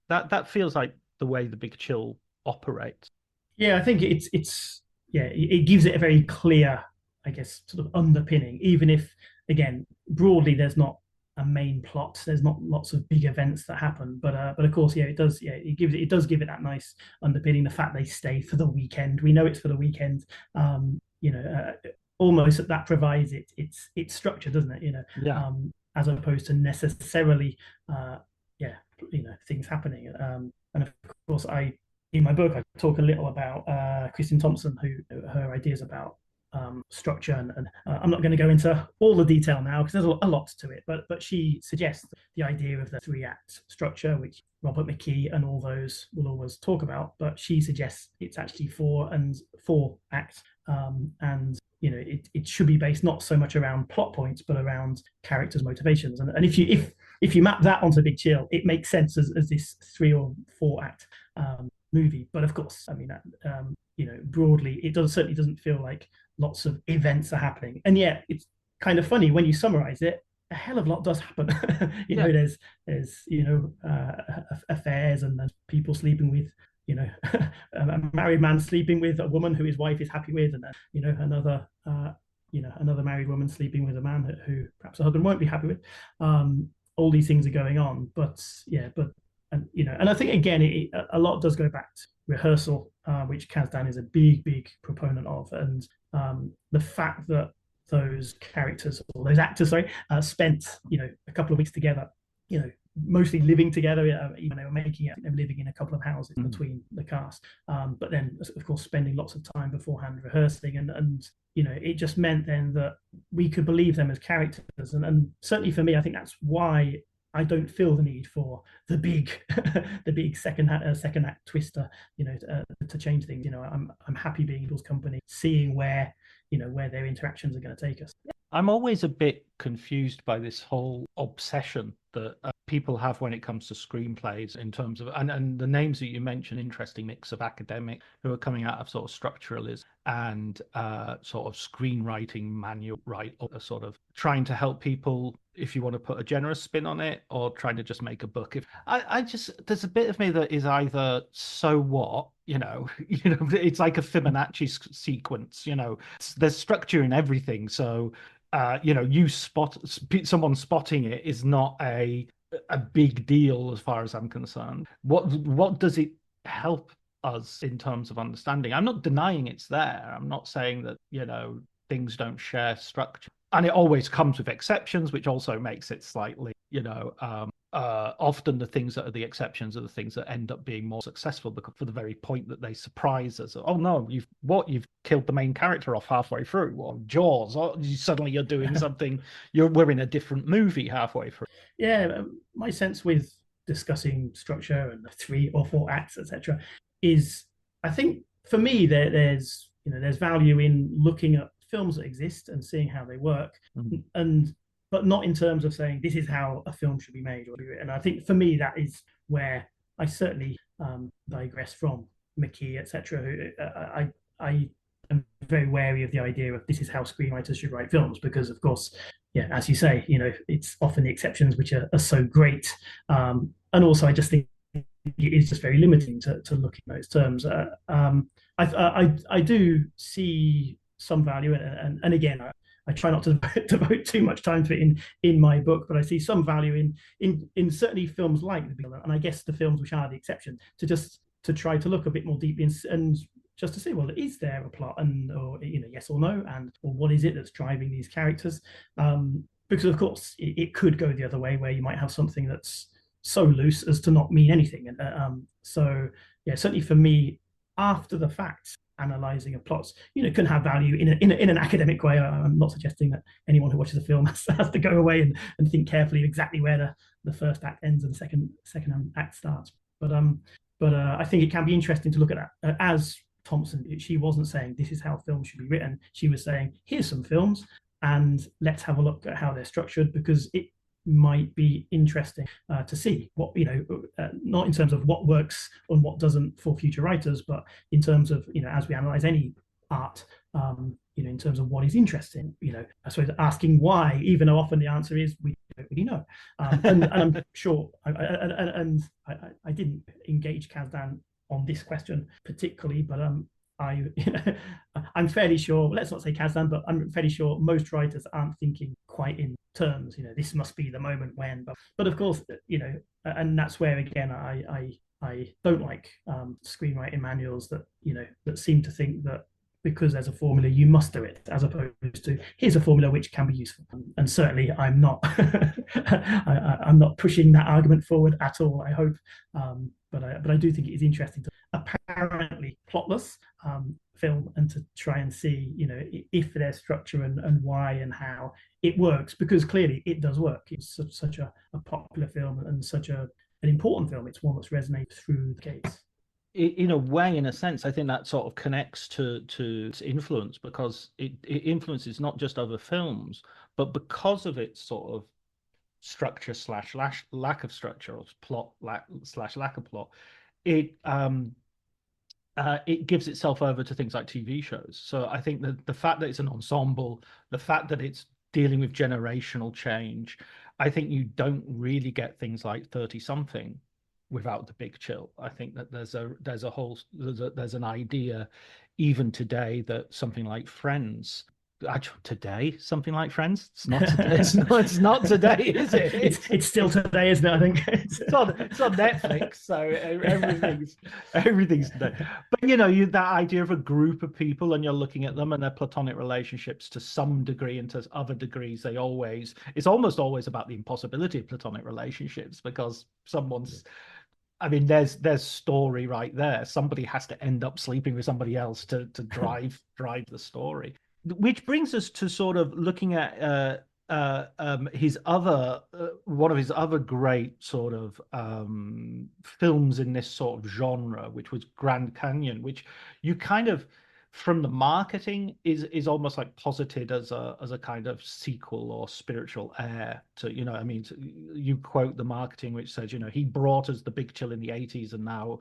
That feels like the way The Big Chill operates. Yeah, I think it gives it a very clear, I guess, sort of underpinning, even if, again, broadly, there's not a main plot. There's not lots of big events that happen, but of course, it does. Yeah, it does give it that nice underpinning. The fact they stay for the weekend, we know it's for the weekend. Almost that provides its structure, doesn't it? As opposed to necessarily, things happening. And of course, in my book, I talk a little about Kristin Thompson, her ideas about structure, and I'm not going to go into all the detail now because there's a lot to it, but she suggests the idea of the 3-act structure, which Robert McKee and all those will always talk about, but she suggests it's actually 4 acts, and it should be based not so much around plot points but around characters' motivations, and if you map that onto Big Chill, it makes sense as this 3 or 4 act movie. But of course, I mean, broadly, it certainly doesn't feel like lots of events are happening, and yet it's kind of funny when you summarize it. A hell of a lot does happen. There's affairs, and there's people sleeping with, a married man sleeping with a woman who his wife is happy with, and another married woman sleeping with a man who perhaps a husband won't be happy with. All these things are going on, and I think again, a lot does go back to rehearsal, which Kasdan is a big proponent of, and the fact that those characters, or those actors, spent a couple of weeks together, mostly living together. They were making it, living in a couple of houses between the cast, but then of course spending lots of time beforehand rehearsing, and it just meant then that we could believe them as characters, and certainly for me, I think that's why I don't feel the need for the big the big second act twister, to change things. I'm happy being in people's company, seeing where their interactions are going to take us. I'm always a bit confused by this whole obsession that people have when it comes to screenplays, in terms of, and the names that you mentioned, interesting mix of academic who are coming out of sort of structuralism and sort of screenwriting manual, right, or sort of trying to help people, if you want to put a generous spin on it, or trying to just make a book. If I just, there's a bit of me that is either, so what, it's like a Fibonacci sequence, there's structure in everything. So someone spotting it is not a big deal as far as I'm concerned. What does it help us in terms of understanding? I'm not denying it's there. I'm not saying that things don't share structure, and it always comes with exceptions, which also makes it slightly often the things that are the exceptions are the things that end up being more successful, because for the very point that they surprise us. Oh no, you've killed the main character off halfway through, or Jaws, or suddenly you're doing something, we're in a different movie halfway through. Yeah, my sense with discussing structure and 3 or 4 acts, etc., is, I think for me there's value in looking at films that exist and seeing how they work, but not in terms of saying this is how a film should be made or be written. And I think for me that is where I certainly digress from McKee, etc. I am very wary of the idea of this is how screenwriters should write films, because of course, as you say, it's often the exceptions which are so great, and also I just think it is just very limiting to look in those terms. I do see some value, and again, I try not to devote too much time to it in my book, but I see some value in certainly films like The Big Chill, and I guess the films which are the exception, to try to look a bit more deeply and just to say, well, is there a plot, or yes or no, or what is it that's driving these characters? Because of course it could go the other way, where you might have something that's so loose as to not mean anything. And so certainly for me, after the fact, analyzing of plots, can have value in an academic way. I'm not suggesting that anyone who watches a film has to go away and think carefully exactly where the first act ends and the second act starts. But I think it can be interesting to look at that. As Thompson, she wasn't saying this is how films should be written. She was saying, here's some films and let's have a look at how they're structured, because it might be interesting to see what, not in terms of what works and what doesn't for future writers, but in terms of, as we analyze any art, in terms of what is interesting, I suppose asking why, even though often the answer is we don't really know. And I'm sure, I didn't engage Kasdan on this question particularly, but I'm fairly sure, let's not say Kasdan, but I'm fairly sure most writers aren't thinking quite in terms, this must be the moment when, but of course, and that's where, again, I don't like screenwriting manuals that, that seem to think that because there's a formula, you must do it, as opposed to here's a formula which can be useful. And certainly I'm not, I'm not pushing that argument forward at all, I hope. But I do think it is interesting to apparently plotless film and to try and see, if there's structure and why and how it works, because clearly it does work. It's such a popular film and such an important film. It's one that's resonated through the case. In a way, in a sense, I think that sort of connects to its influence, because it influences not just other films, but because of its sort of structure / lack of structure, or plot / lack of plot, it gives itself over to things like TV shows. So I think that the fact that it's an ensemble, the fact that it's dealing with generational change, I think you don't really get things like 30-something without The Big Chill. I think that there's an idea even today that something like Friends. Today, something like Friends. It's not today. It's not today, is it? It's still today, isn't it? I think it's on Netflix, so everything's today. But that idea of a group of people, and you're looking at them and their platonic relationships to some degree, and to other degrees, it's almost always about the impossibility of platonic relationships, because there's story right there. Somebody has to end up sleeping with somebody else to drive the story. Which brings us to sort of looking at his other one of his other great sort of films in this sort of genre, which was Grand Canyon, which you kind of, from the marketing, is almost like posited as a kind of sequel or spiritual heir to, I mean, you quote the marketing, which says, he brought us The Big Chill in the 80s, and now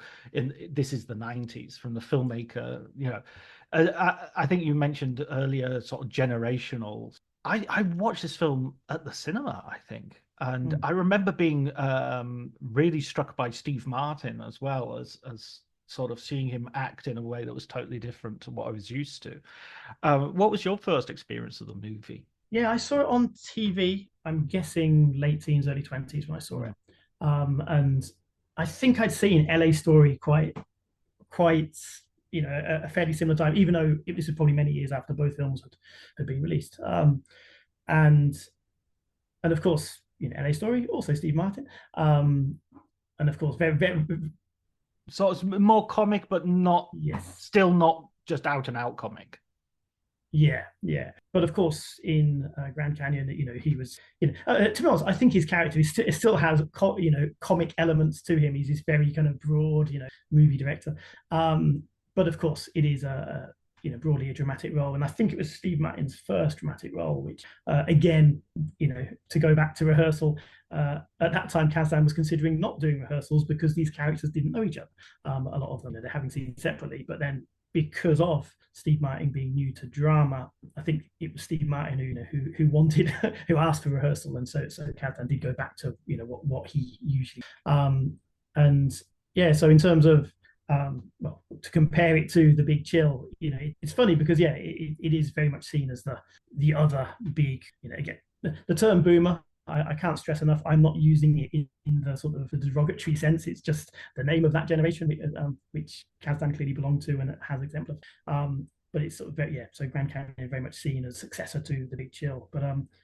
this is the 90s, from the filmmaker. I think you mentioned earlier sort of generational. I watched this film at the cinema, I think, and I remember being really struck by Steve Martin as well, as sort of seeing him act in a way that was totally different to what I was used to. What was your first experience of the movie? Yeah, I saw it on TV. I'm guessing late teens, early 20s when I saw it. And I think I'd seen LA Story quite, a fairly similar time, even though this was probably many years after both films had been released. And of course, LA Story, also Steve Martin. And of course, very, very. So it's more comic, but not, still not just out and out comic. Yeah. But of course, in Grand Canyon, he was, to be honest, I think his character still has, comic elements to him. He's this very kind of broad, movie director. But of course, it is broadly a dramatic role. And I think it was Steve Martin's first dramatic role, which, again, to go back to rehearsal, at that time, Kasdan was considering not doing rehearsals because these characters didn't know each other. A lot of them, they're having scenes separately. But then because of Steve Martin being new to drama, I think it was Steve Martin who wanted, who asked for rehearsal. And so Kasdan did go back to, what he usually, so in terms of, to compare it to The Big Chill, it's funny because it is very much seen as the other big, again, the term boomer, I can't stress enough, I'm not using it in the sort of the derogatory sense. It's just the name of that generation, which Kasdan clearly belonged to and it has exemplified. But it's sort of so Grand Canyon is very much seen as successor to The Big Chill,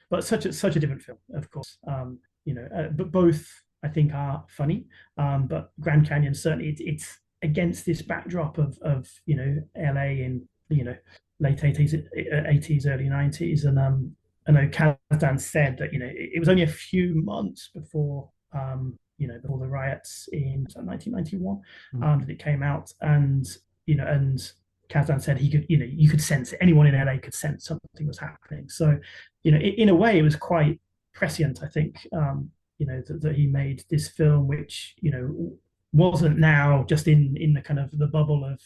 but such a different film, of course. But both I think are funny. But Grand Canyon, certainly it's against this backdrop of LA in late 80s, early 90s, and I know Kasdan said that it was only a few months before before the riots in 1991 that it came out, and Kasdan said he could you could sense it. Anyone in LA could sense something was happening. So in a way it was quite prescient, I think, that he made this film, which wasn't now just in the kind of the bubble of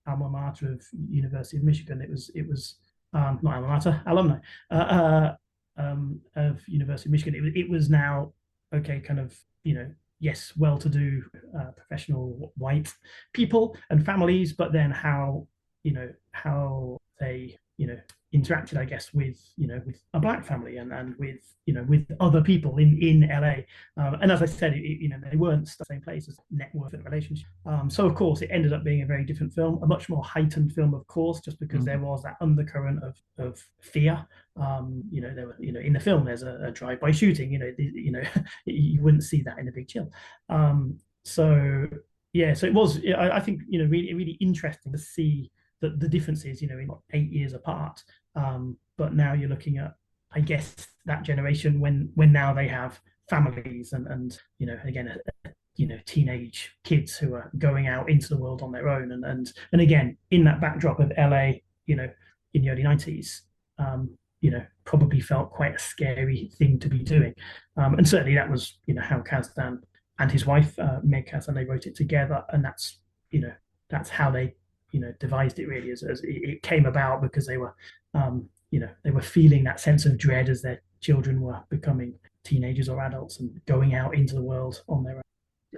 alma mater of University of Michigan. It was not alma mater, alumni of University of Michigan. It was now kind of yes, well-to-do professional white people and families, but then how they interacted, I guess, with with a black family and with with other people in LA, and as I said, they weren't the same place as network and relationship. So of course, it ended up being a very different film, a much more heightened film, of course, just because there was that undercurrent of fear. There were in the film there's a drive-by shooting. You wouldn't see that in The Big Chill. So it was. I think really interesting to see the differences, in 8 years apart. But now you're looking at, I guess, that generation when now they have families and again, teenage kids who are going out into the world on their own. And again, in that backdrop of LA, in the early 90s, probably felt quite a scary thing to be doing. And certainly that was, how Kasdan and his wife, Meg Kasdan, they wrote it together. And that's how they devised it, really, as it came about, because they were they were feeling that sense of dread as their children were becoming teenagers or adults and going out into the world on their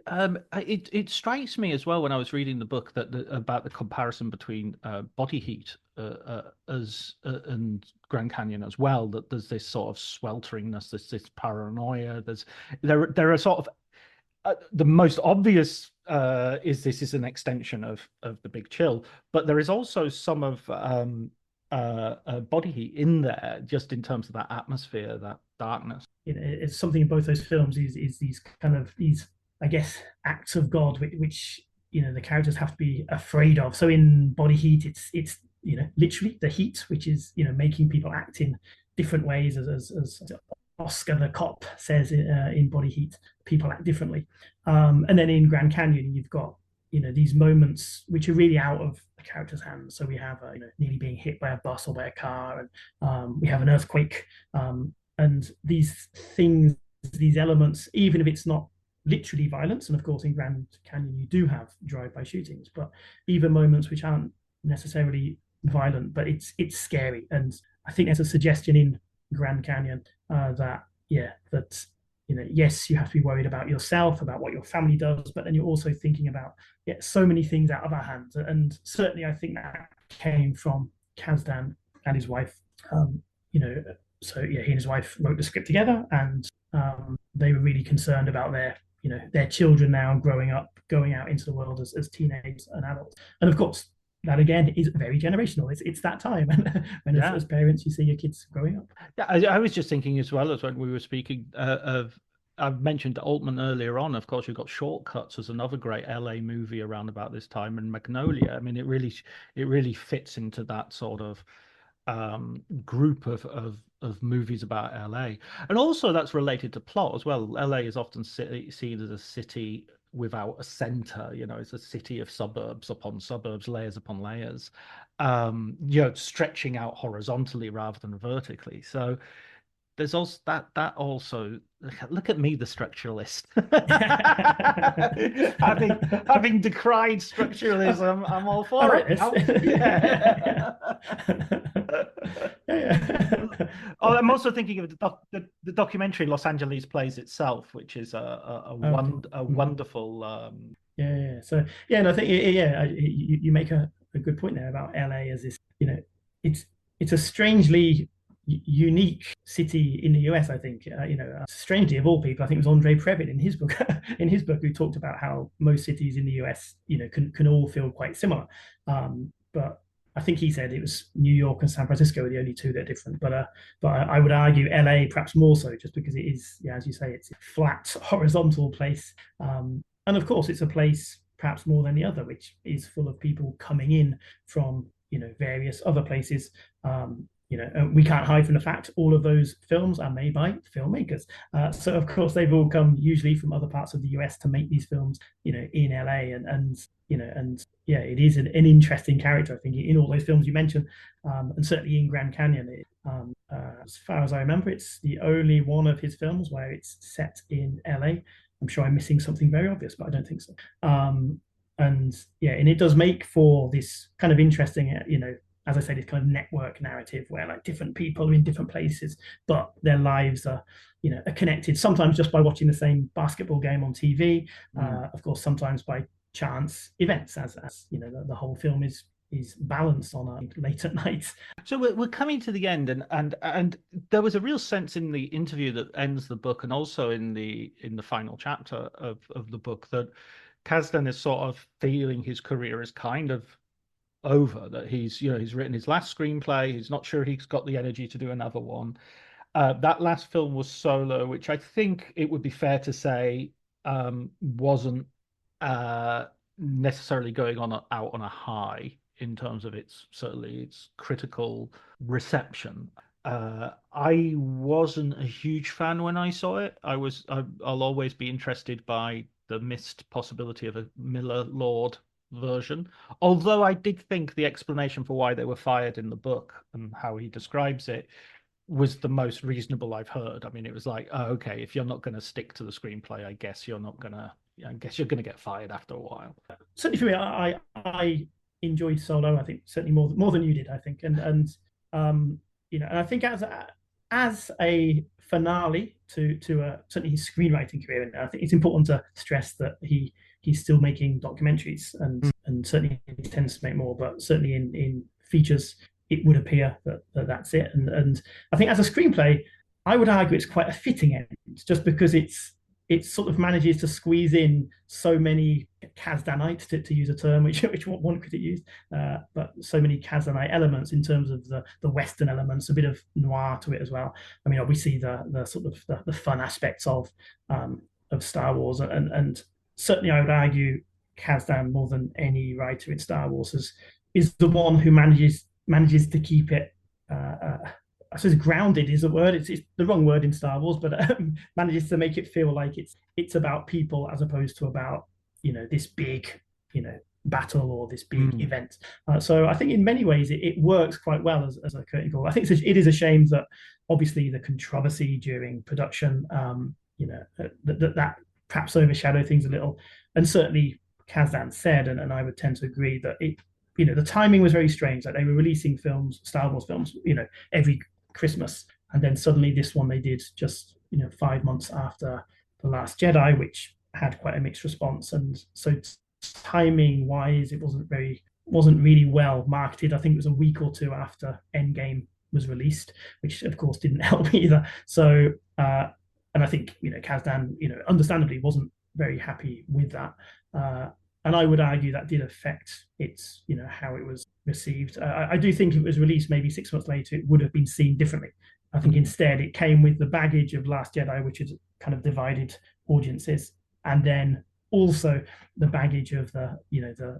own. It strikes me as well, when I was reading the book, about the comparison between Body Heat and Grand Canyon as well, that there's this sort of swelteringness, this paranoia. There are sort of the most obvious is this is an extension of The Big Chill, but there is also some of Body Heat in there, just in terms of that atmosphere, that darkness. It's something in both those films is these kind of I guess acts of God which the characters have to be afraid of. So in Body Heat, it's literally the heat, which is making people act in different ways as Oscar the cop says in Body Heat, people act differently. And then in Grand Canyon, you've got, these moments which are really out of the character's hands. So we have, nearly being hit by a bus or by a car, and we have an earthquake. And these things, these elements, even if it's not literally violence, and of course in Grand Canyon you do have drive-by shootings, but even moments which aren't necessarily violent, but it's scary. And I think there's a suggestion in Grand Canyon that yes, you have to be worried about yourself, about what your family does, but then you're also thinking about so many things out of our hands. And certainly I think that came from Kasdan and his wife. So he and his wife wrote the script together, and they were really concerned about their children now growing up, going out into the world as teenagers and adults. And of course, that again is very generational. It's that time when as parents you see your kids growing up. Yeah, I was just thinking as well as when we were speaking I've mentioned Altman earlier on. Of course, you've got Shortcuts as another great LA movie around about this time, and Magnolia. I mean, it really fits into that sort of group of movies about LA, and also that's related to plot as well. LA is often seen as a city without a center. It's a city of suburbs upon suburbs, layers upon layers, stretching out horizontally rather than vertically. So there's also that also, look at me, the structuralist. having decried structuralism, I'm all for it. I'm also thinking of the documentary Los Angeles Plays Itself, which is a wonderful. So and I think you make a good point there about LA as this. It's a strangely unique city in the US. I think strangely, of all people, I think it was Andre Previn in his book who talked about how most cities in the US can all feel quite similar, but I think he said it was New York and San Francisco are the only two that are different. But I would argue LA perhaps more so, just because it is, as you say, it's a flat horizontal place, and of course it's a place perhaps more than the other which is full of people coming in from various other places. We can't hide from the fact all of those films are made by filmmakers. So of course they've all come usually from other parts of the US to make these films, in LA, and it is an interesting character, I think, in all those films you mentioned, and certainly in Grand Canyon. As far as I remember, it's the only one of his films where it's set in LA. I'm sure I'm missing something very obvious, but I don't think so. And it does make for this kind of interesting, as I say, this kind of network narrative where different people are in different places, but their lives are, are connected. Sometimes just by watching the same basketball game on TV. Of course, sometimes by chance events, as the whole film is balanced on late at night. So we're coming to the end, and there was a real sense in the interview that ends the book, and also in the final chapter of the book, that Kasdan is sort of feeling his career is kind of over, that he's written his last screenplay. He's not sure he's got the energy to do another one. That last film was Solo, which I think it would be fair to say wasn't necessarily going out on a high in terms of its critical reception. I wasn't a huge fan when I saw it. I'll always be interested by the missed possibility of a Miller Lord version, although I did think the explanation for why they were fired in the book and how he describes it was the most reasonable I've heard. I mean, it was like, oh, okay, if you're not going to stick to the screenplay, I guess you're going to get fired after a while. Certainly for me, I enjoyed Solo. I think certainly more than you did, I think, and I think as a finale to certainly his screenwriting career, and I think it's important to stress that he's still making documentaries, and certainly he tends to make more, but certainly in features it would appear that that's it. And I think as a screenplay, I would argue it's quite a fitting end, just because it sort of manages to squeeze in so many Kasdanites, to use a term which one critic used, but so many Kasdanite elements in terms of the Western elements, a bit of noir to it as well. I mean, obviously the sort of the fun aspects of Star Wars, and certainly I would argue Kasdan, more than any writer in Star Wars, is the one who manages to keep it I suppose grounded is a word. It's the wrong word in Star Wars, but manages to make it feel like it's about people as opposed to about this big battle or this big event. So I think in many ways it works quite well as a curtain call. I think it is a shame that obviously the controversy during production, that perhaps overshadowed things a little. And certainly Kasdan said, and I would tend to agree, that the timing was very strange. Like they were releasing films, Star Wars films, every Christmas, and then suddenly this one they did just 5 months after The Last Jedi, which had quite a mixed response. And so timing wise, it wasn't really well marketed. I think it was a week or two after Endgame was released, which of course didn't help either. So and I think Kasdan understandably wasn't very happy with that, and I would argue that did affect its how it was received. I do think if it was released maybe 6 months later, it would have been seen differently. I think instead it came with the baggage of Last Jedi, which has kind of divided audiences, and then also the baggage of the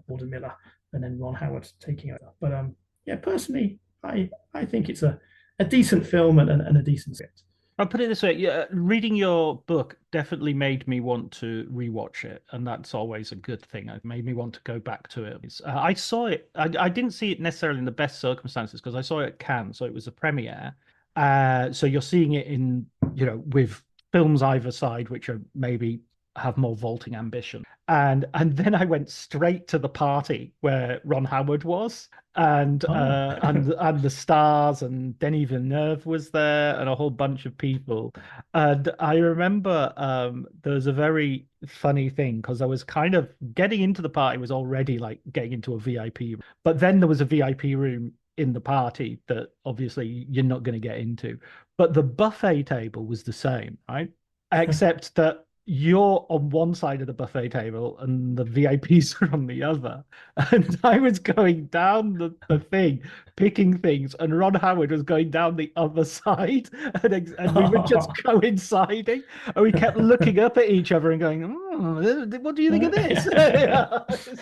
Lord and Miller and then Ron Howard taking over. But personally, I think it's a decent film and a decent script. I'll put it this way: reading your book definitely made me want to rewatch it, and that's always a good thing. It made me want to go back to it. I saw it. I didn't see it necessarily in the best circumstances because I saw it at Cannes, so it was a premiere. So you're seeing it in with films either side, which are maybe have more vaulting ambition. And then I went straight to the party where Ron Howard was, and the stars, and Denis Villeneuve was there, and a whole bunch of people. And I remember there was a very funny thing because I was kind of getting into the party, was already like getting into a VIP room, but then there was a VIP room in the party that obviously you're not going to get into. But the buffet table was the same, right? Except that you're on one side of the buffet table and the VIPs are on the other. And I was going down the thing, picking things, and Ron Howard was going down the other side. And we were just coinciding. And we kept looking up at each other and going, what do you think of this?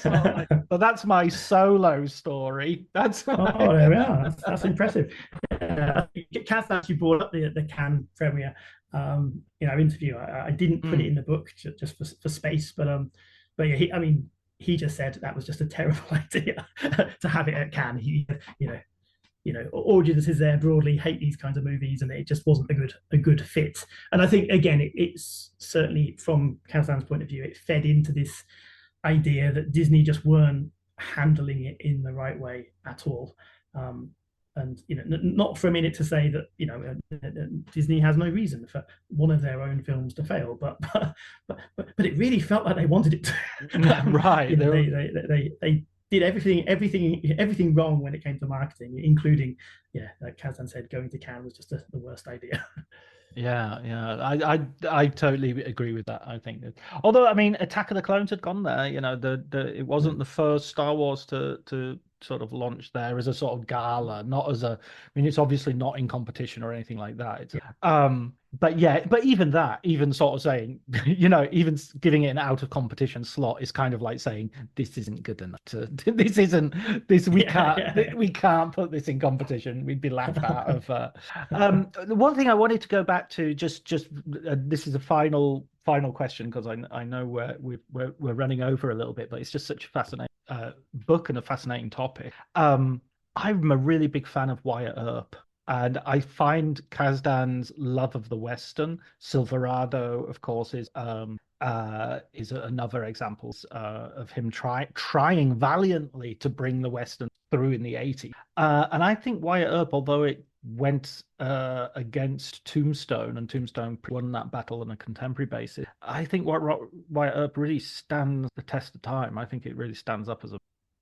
So that's my solo story. There we are. That's impressive. Kath actually brought up the Cannes premiere interview. I didn't put it in the book just for space, but yeah, he just said that was just a terrible idea to have it at Cannes. Audiences there broadly hate these kinds of movies, and it just wasn't a good fit. And I think again, it's certainly from Kasdan's point of view, it fed into this idea that Disney just weren't handling it in the right way at all. And not for a minute to say that Disney has no reason for one of their own films to fail, but it really felt like they wanted it to. Right. They did everything wrong when it came to marketing, including like Kasdan said, going to Cannes was just the worst idea. Yeah, I totally agree with that. I think although Attack of the Clones had gone there, it wasn't the first Star Wars to sort of launch there as a sort of gala, not as it's obviously not in competition or anything like that. But even sort of saying, even giving it an out of competition slot is kind of like saying this isn't good enough. We can't put this in competition. We'd be laughed out of. The one thing I wanted to go back to, just this is a final question because I know we're running over a little bit, but it's just such a fascinating book and a fascinating topic. I'm a really big fan of Wyatt Earp. And I find Kasdan's love of the Western, Silverado, of course, is another example of him trying valiantly to bring the Western through in the 80s. And I think Wyatt Earp, although it went against Tombstone, and Tombstone won that battle on a contemporary basis, I think Wyatt Earp really stands the test of time. I think it really stands up as a...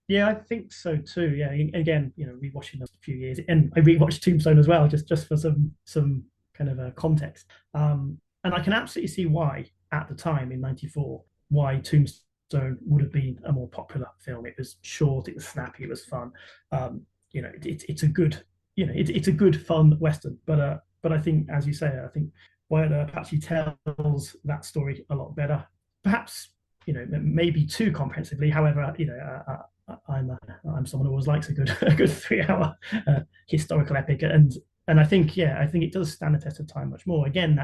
Yeah, I think so too. Yeah, again, rewatching a few years, and I rewatched Tombstone as well, just for some kind of a context. And I can absolutely see why, at the time in '94, why Tombstone would have been a more popular film. It was short, it was snappy, it was fun. It's a good, it's a good fun Western. But I think, as you say, I think Wyatt Earp actually tells that story a lot better. Perhaps maybe too comprehensively. However, I'm someone who always likes a good 3-hour historical epic, and and I think it does stand the test of time much more. Again,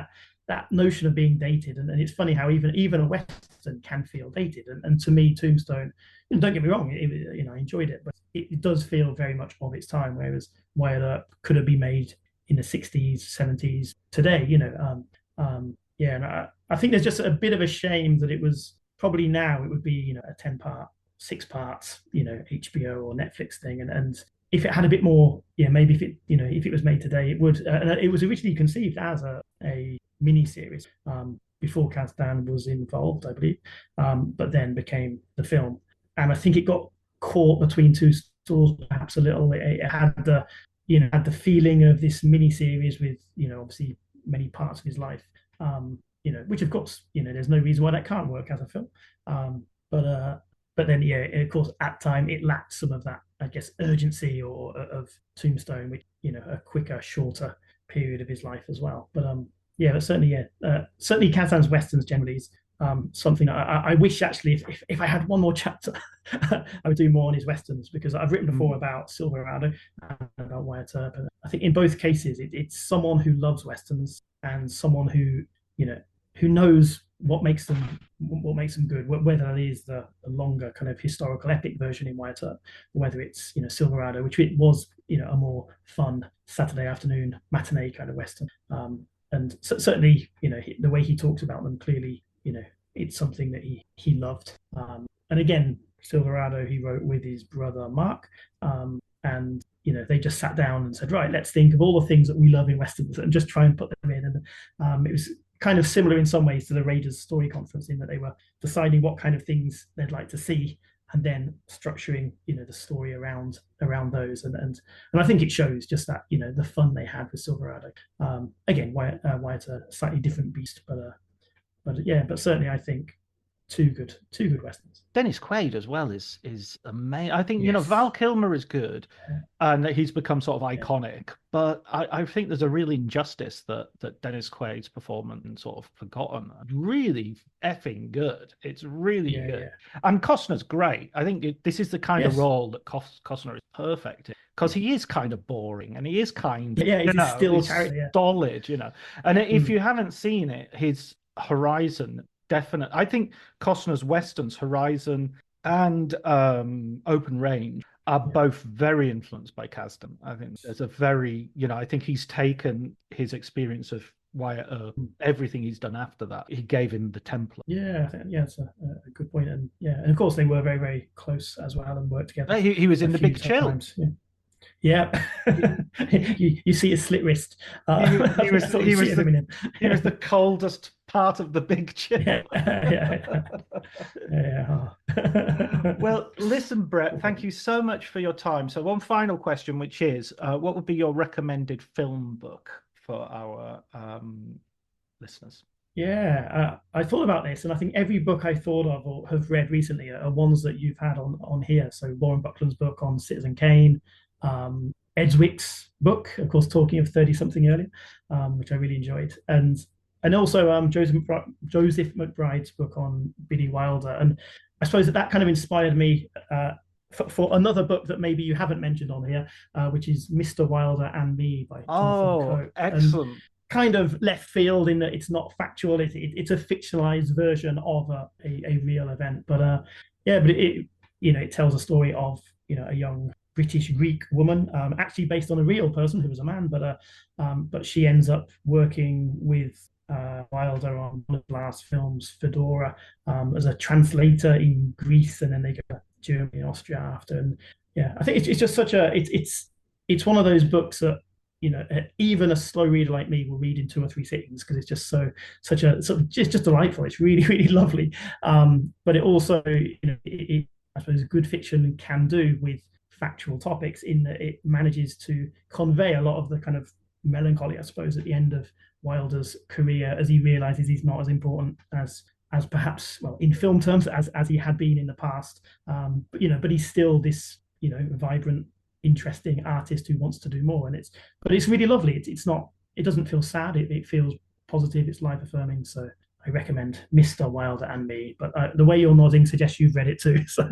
that notion of being dated, and it's funny how even a Western can feel dated. And to me, Tombstone, don't get me wrong, I enjoyed it, but it does feel very much of its time. Whereas Wyatt Earp could have been made in the 60s, 70s today, and I think there's just a bit of a shame that it was probably now it would be, a 10-part, 6 parts, HBO or Netflix thing. And if it had a bit more, maybe if it was made today, it would. And it was originally conceived as a mini series before Kasdan was involved, I believe, but then became the film. And I think it got caught between two stools, perhaps a little. It had the feeling of this mini series with, obviously many parts of his life, which of course, there's no reason why that can't work as a film. But then, of course, at time it lacked some of that, I guess, urgency or of Tombstone, which, a quicker, shorter period of his life as well. But but certainly Kasdan's Westerns generally is something I wish, actually, if I had one more chapter, I would do more on his Westerns, because I've written before about Silverado and about Wyatt Earp. And I think in both cases, it's someone who loves Westerns and someone who knows what makes them good, whether it is the longer kind of historical epic version in Wyatt Earp, or whether it's Silverado, which it was a more fun Saturday afternoon matinee kind of Western. And certainly, the way he talks about them, clearly, it's something that he loved. And again, Silverado he wrote with his brother Mark, and they just sat down and said, right, let's think of all the things that we love in Westerns and just try and put them in. And it was kind of similar in some ways to the Raiders Story Conference, in that they were deciding what kind of things they'd like to see and then structuring the story around those. And I think it shows just that the fun they had with Silverado. Again, Wyatt's a slightly different beast, but certainly I think two good Westerns. Dennis Quaid as well is amazing. I think, Yes. Val Kilmer is good, and he's become sort of iconic, but I think there's a real injustice that Dennis Quaid's performance is sort of forgotten. Really effing good. It's really good. Yeah. And Costner's great. I think this is the kind of role that Costner is perfect in, because he is kind of boring and he is kind of, he's a still character, solid, And if you haven't seen it, his Horizon, definite. I think Costner's Westerns, Horizon and Open Range, are both very influenced by Kasdan. I think there's a very, I think he's taken his experience of Wyatt Earp, everything he's done after that, he gave him the template. Yeah, it's a good point. And and of course they were very, very close as well and worked together. He was in The Big Chill. Yeah. you see his slit wrist. He was the coldest part of The Big Chill. Well, listen, Brett, thank you so much for your time. So one final question, which is, what would be your recommended film book for our listeners? I thought about this, and I think every book I thought of or have read recently are ones that you've had on here. So Lauren Buckland's book on Citizen Kane, Edswick's book, of course, talking of 30-something earlier, which I really enjoyed, and also Joseph McBride's book on Billy Wilder. And I suppose that kind of inspired me for another book that maybe you haven't mentioned on here, which is Mr. Wilder and Me by Jonathan Coe. Excellent. And kind of left field in that it's not factual. It's a fictionalized version of a real event, but it tells a story of a young British Greek woman, actually based on a real person who was a man, but she ends up working with Wilder on one of the last films, Fedora, as a translator in Greece, and then they go to Germany and Austria after. And I think it's just such a it's one of those books that even a slow reader like me will read in 2 or 3 sittings, because it's just it's just delightful. It's really, really lovely. But it also, I suppose good fiction can do with factual topics, in that it manages to convey a lot of the kind of melancholy, I suppose, at the end of Wilder's career, as he realizes he's not as important as perhaps, well, in film terms, as he had been in the past. But he's still this, vibrant, interesting artist who wants to do more. And it's really lovely. It doesn't feel sad. It feels positive. It's life affirming. So recommend Mr. Wilder and Me. But the way you're nodding suggests you've read it too. So.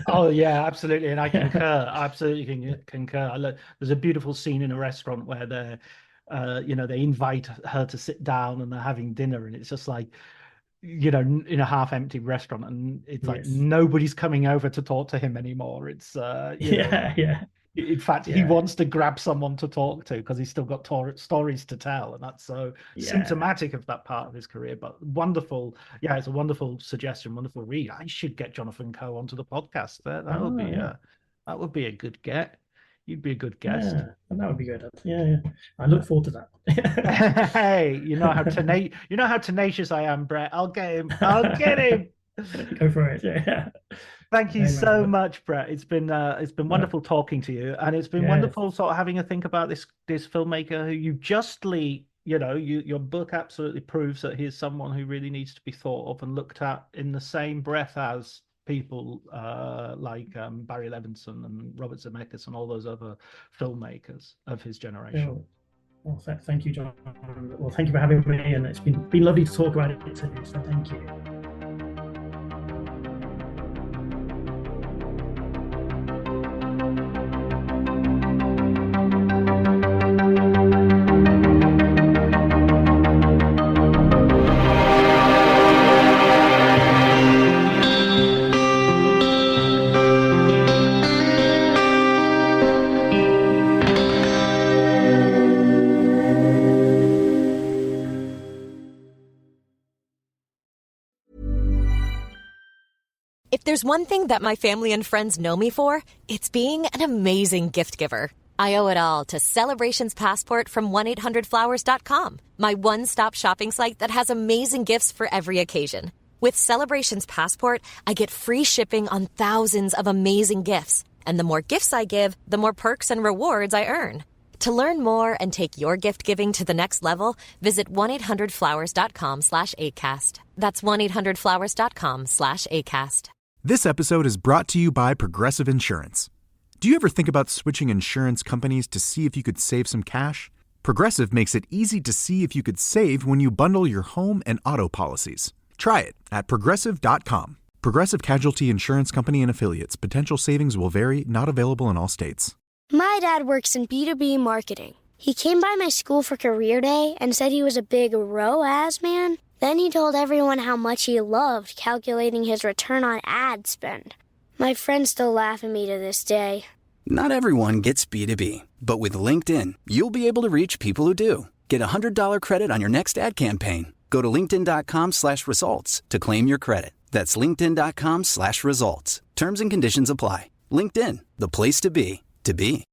Oh yeah, absolutely, and I concur. Absolutely concur. There's a beautiful scene in a restaurant where they're, they invite her to sit down and they're having dinner, and it's just like, in a half-empty restaurant, and it's like nobody's coming over to talk to him anymore. It's In fact, he wants to grab someone to talk to because he's still got stories to tell, and that's so symptomatic of that part of his career. But wonderful, it's a wonderful suggestion, wonderful read. I should get Jonathan Coe onto the podcast. That would be a good get. You'd be a good guest. Yeah, that would be good. Yeah. I look forward to that. Hey, you know how tenacious I am, Brett. I'll get him. Go for it. Yeah. Thank you so much, Brett. It's been wonderful talking to you, and it's been wonderful sort of having a think about this filmmaker who you justly, your book absolutely proves that he is someone who really needs to be thought of and looked at in the same breath as people like Barry Levinson and Robert Zemeckis and all those other filmmakers of his generation. Well, thank you, John. Well, thank you for having me, and it's been lovely to talk about it today. So thank you. If there's one thing that my family and friends know me for, it's being an amazing gift giver. I owe it all to Celebrations Passport from 1-800-Flowers.com, my one-stop shopping site that has amazing gifts for every occasion. With Celebrations Passport, I get free shipping on thousands of amazing gifts. And the more gifts I give, the more perks and rewards I earn. To learn more and take your gift giving to the next level, visit 1-800-Flowers.com/ACAST. That's 1-800-Flowers.com/ACAST. This episode is brought to you by Progressive Insurance. Do you ever think about switching insurance companies to see if you could save some cash? Progressive makes it easy to see if you could save when you bundle your home and auto policies. Try it at Progressive.com. Progressive Casualty Insurance Company and Affiliates. Potential savings will vary, not available in all states. My dad works in B2B marketing. He came by my school for career day and said he was a big ROAS man. Then he told everyone how much he loved calculating his return on ad spend. My friends still laugh at me to this day. Not everyone gets B2B, but with LinkedIn, you'll be able to reach people who do. Get a $100 credit on your next ad campaign. Go to linkedin.com/results to claim your credit. That's linkedin.com/results. Terms and conditions apply. LinkedIn, the place to be, to be.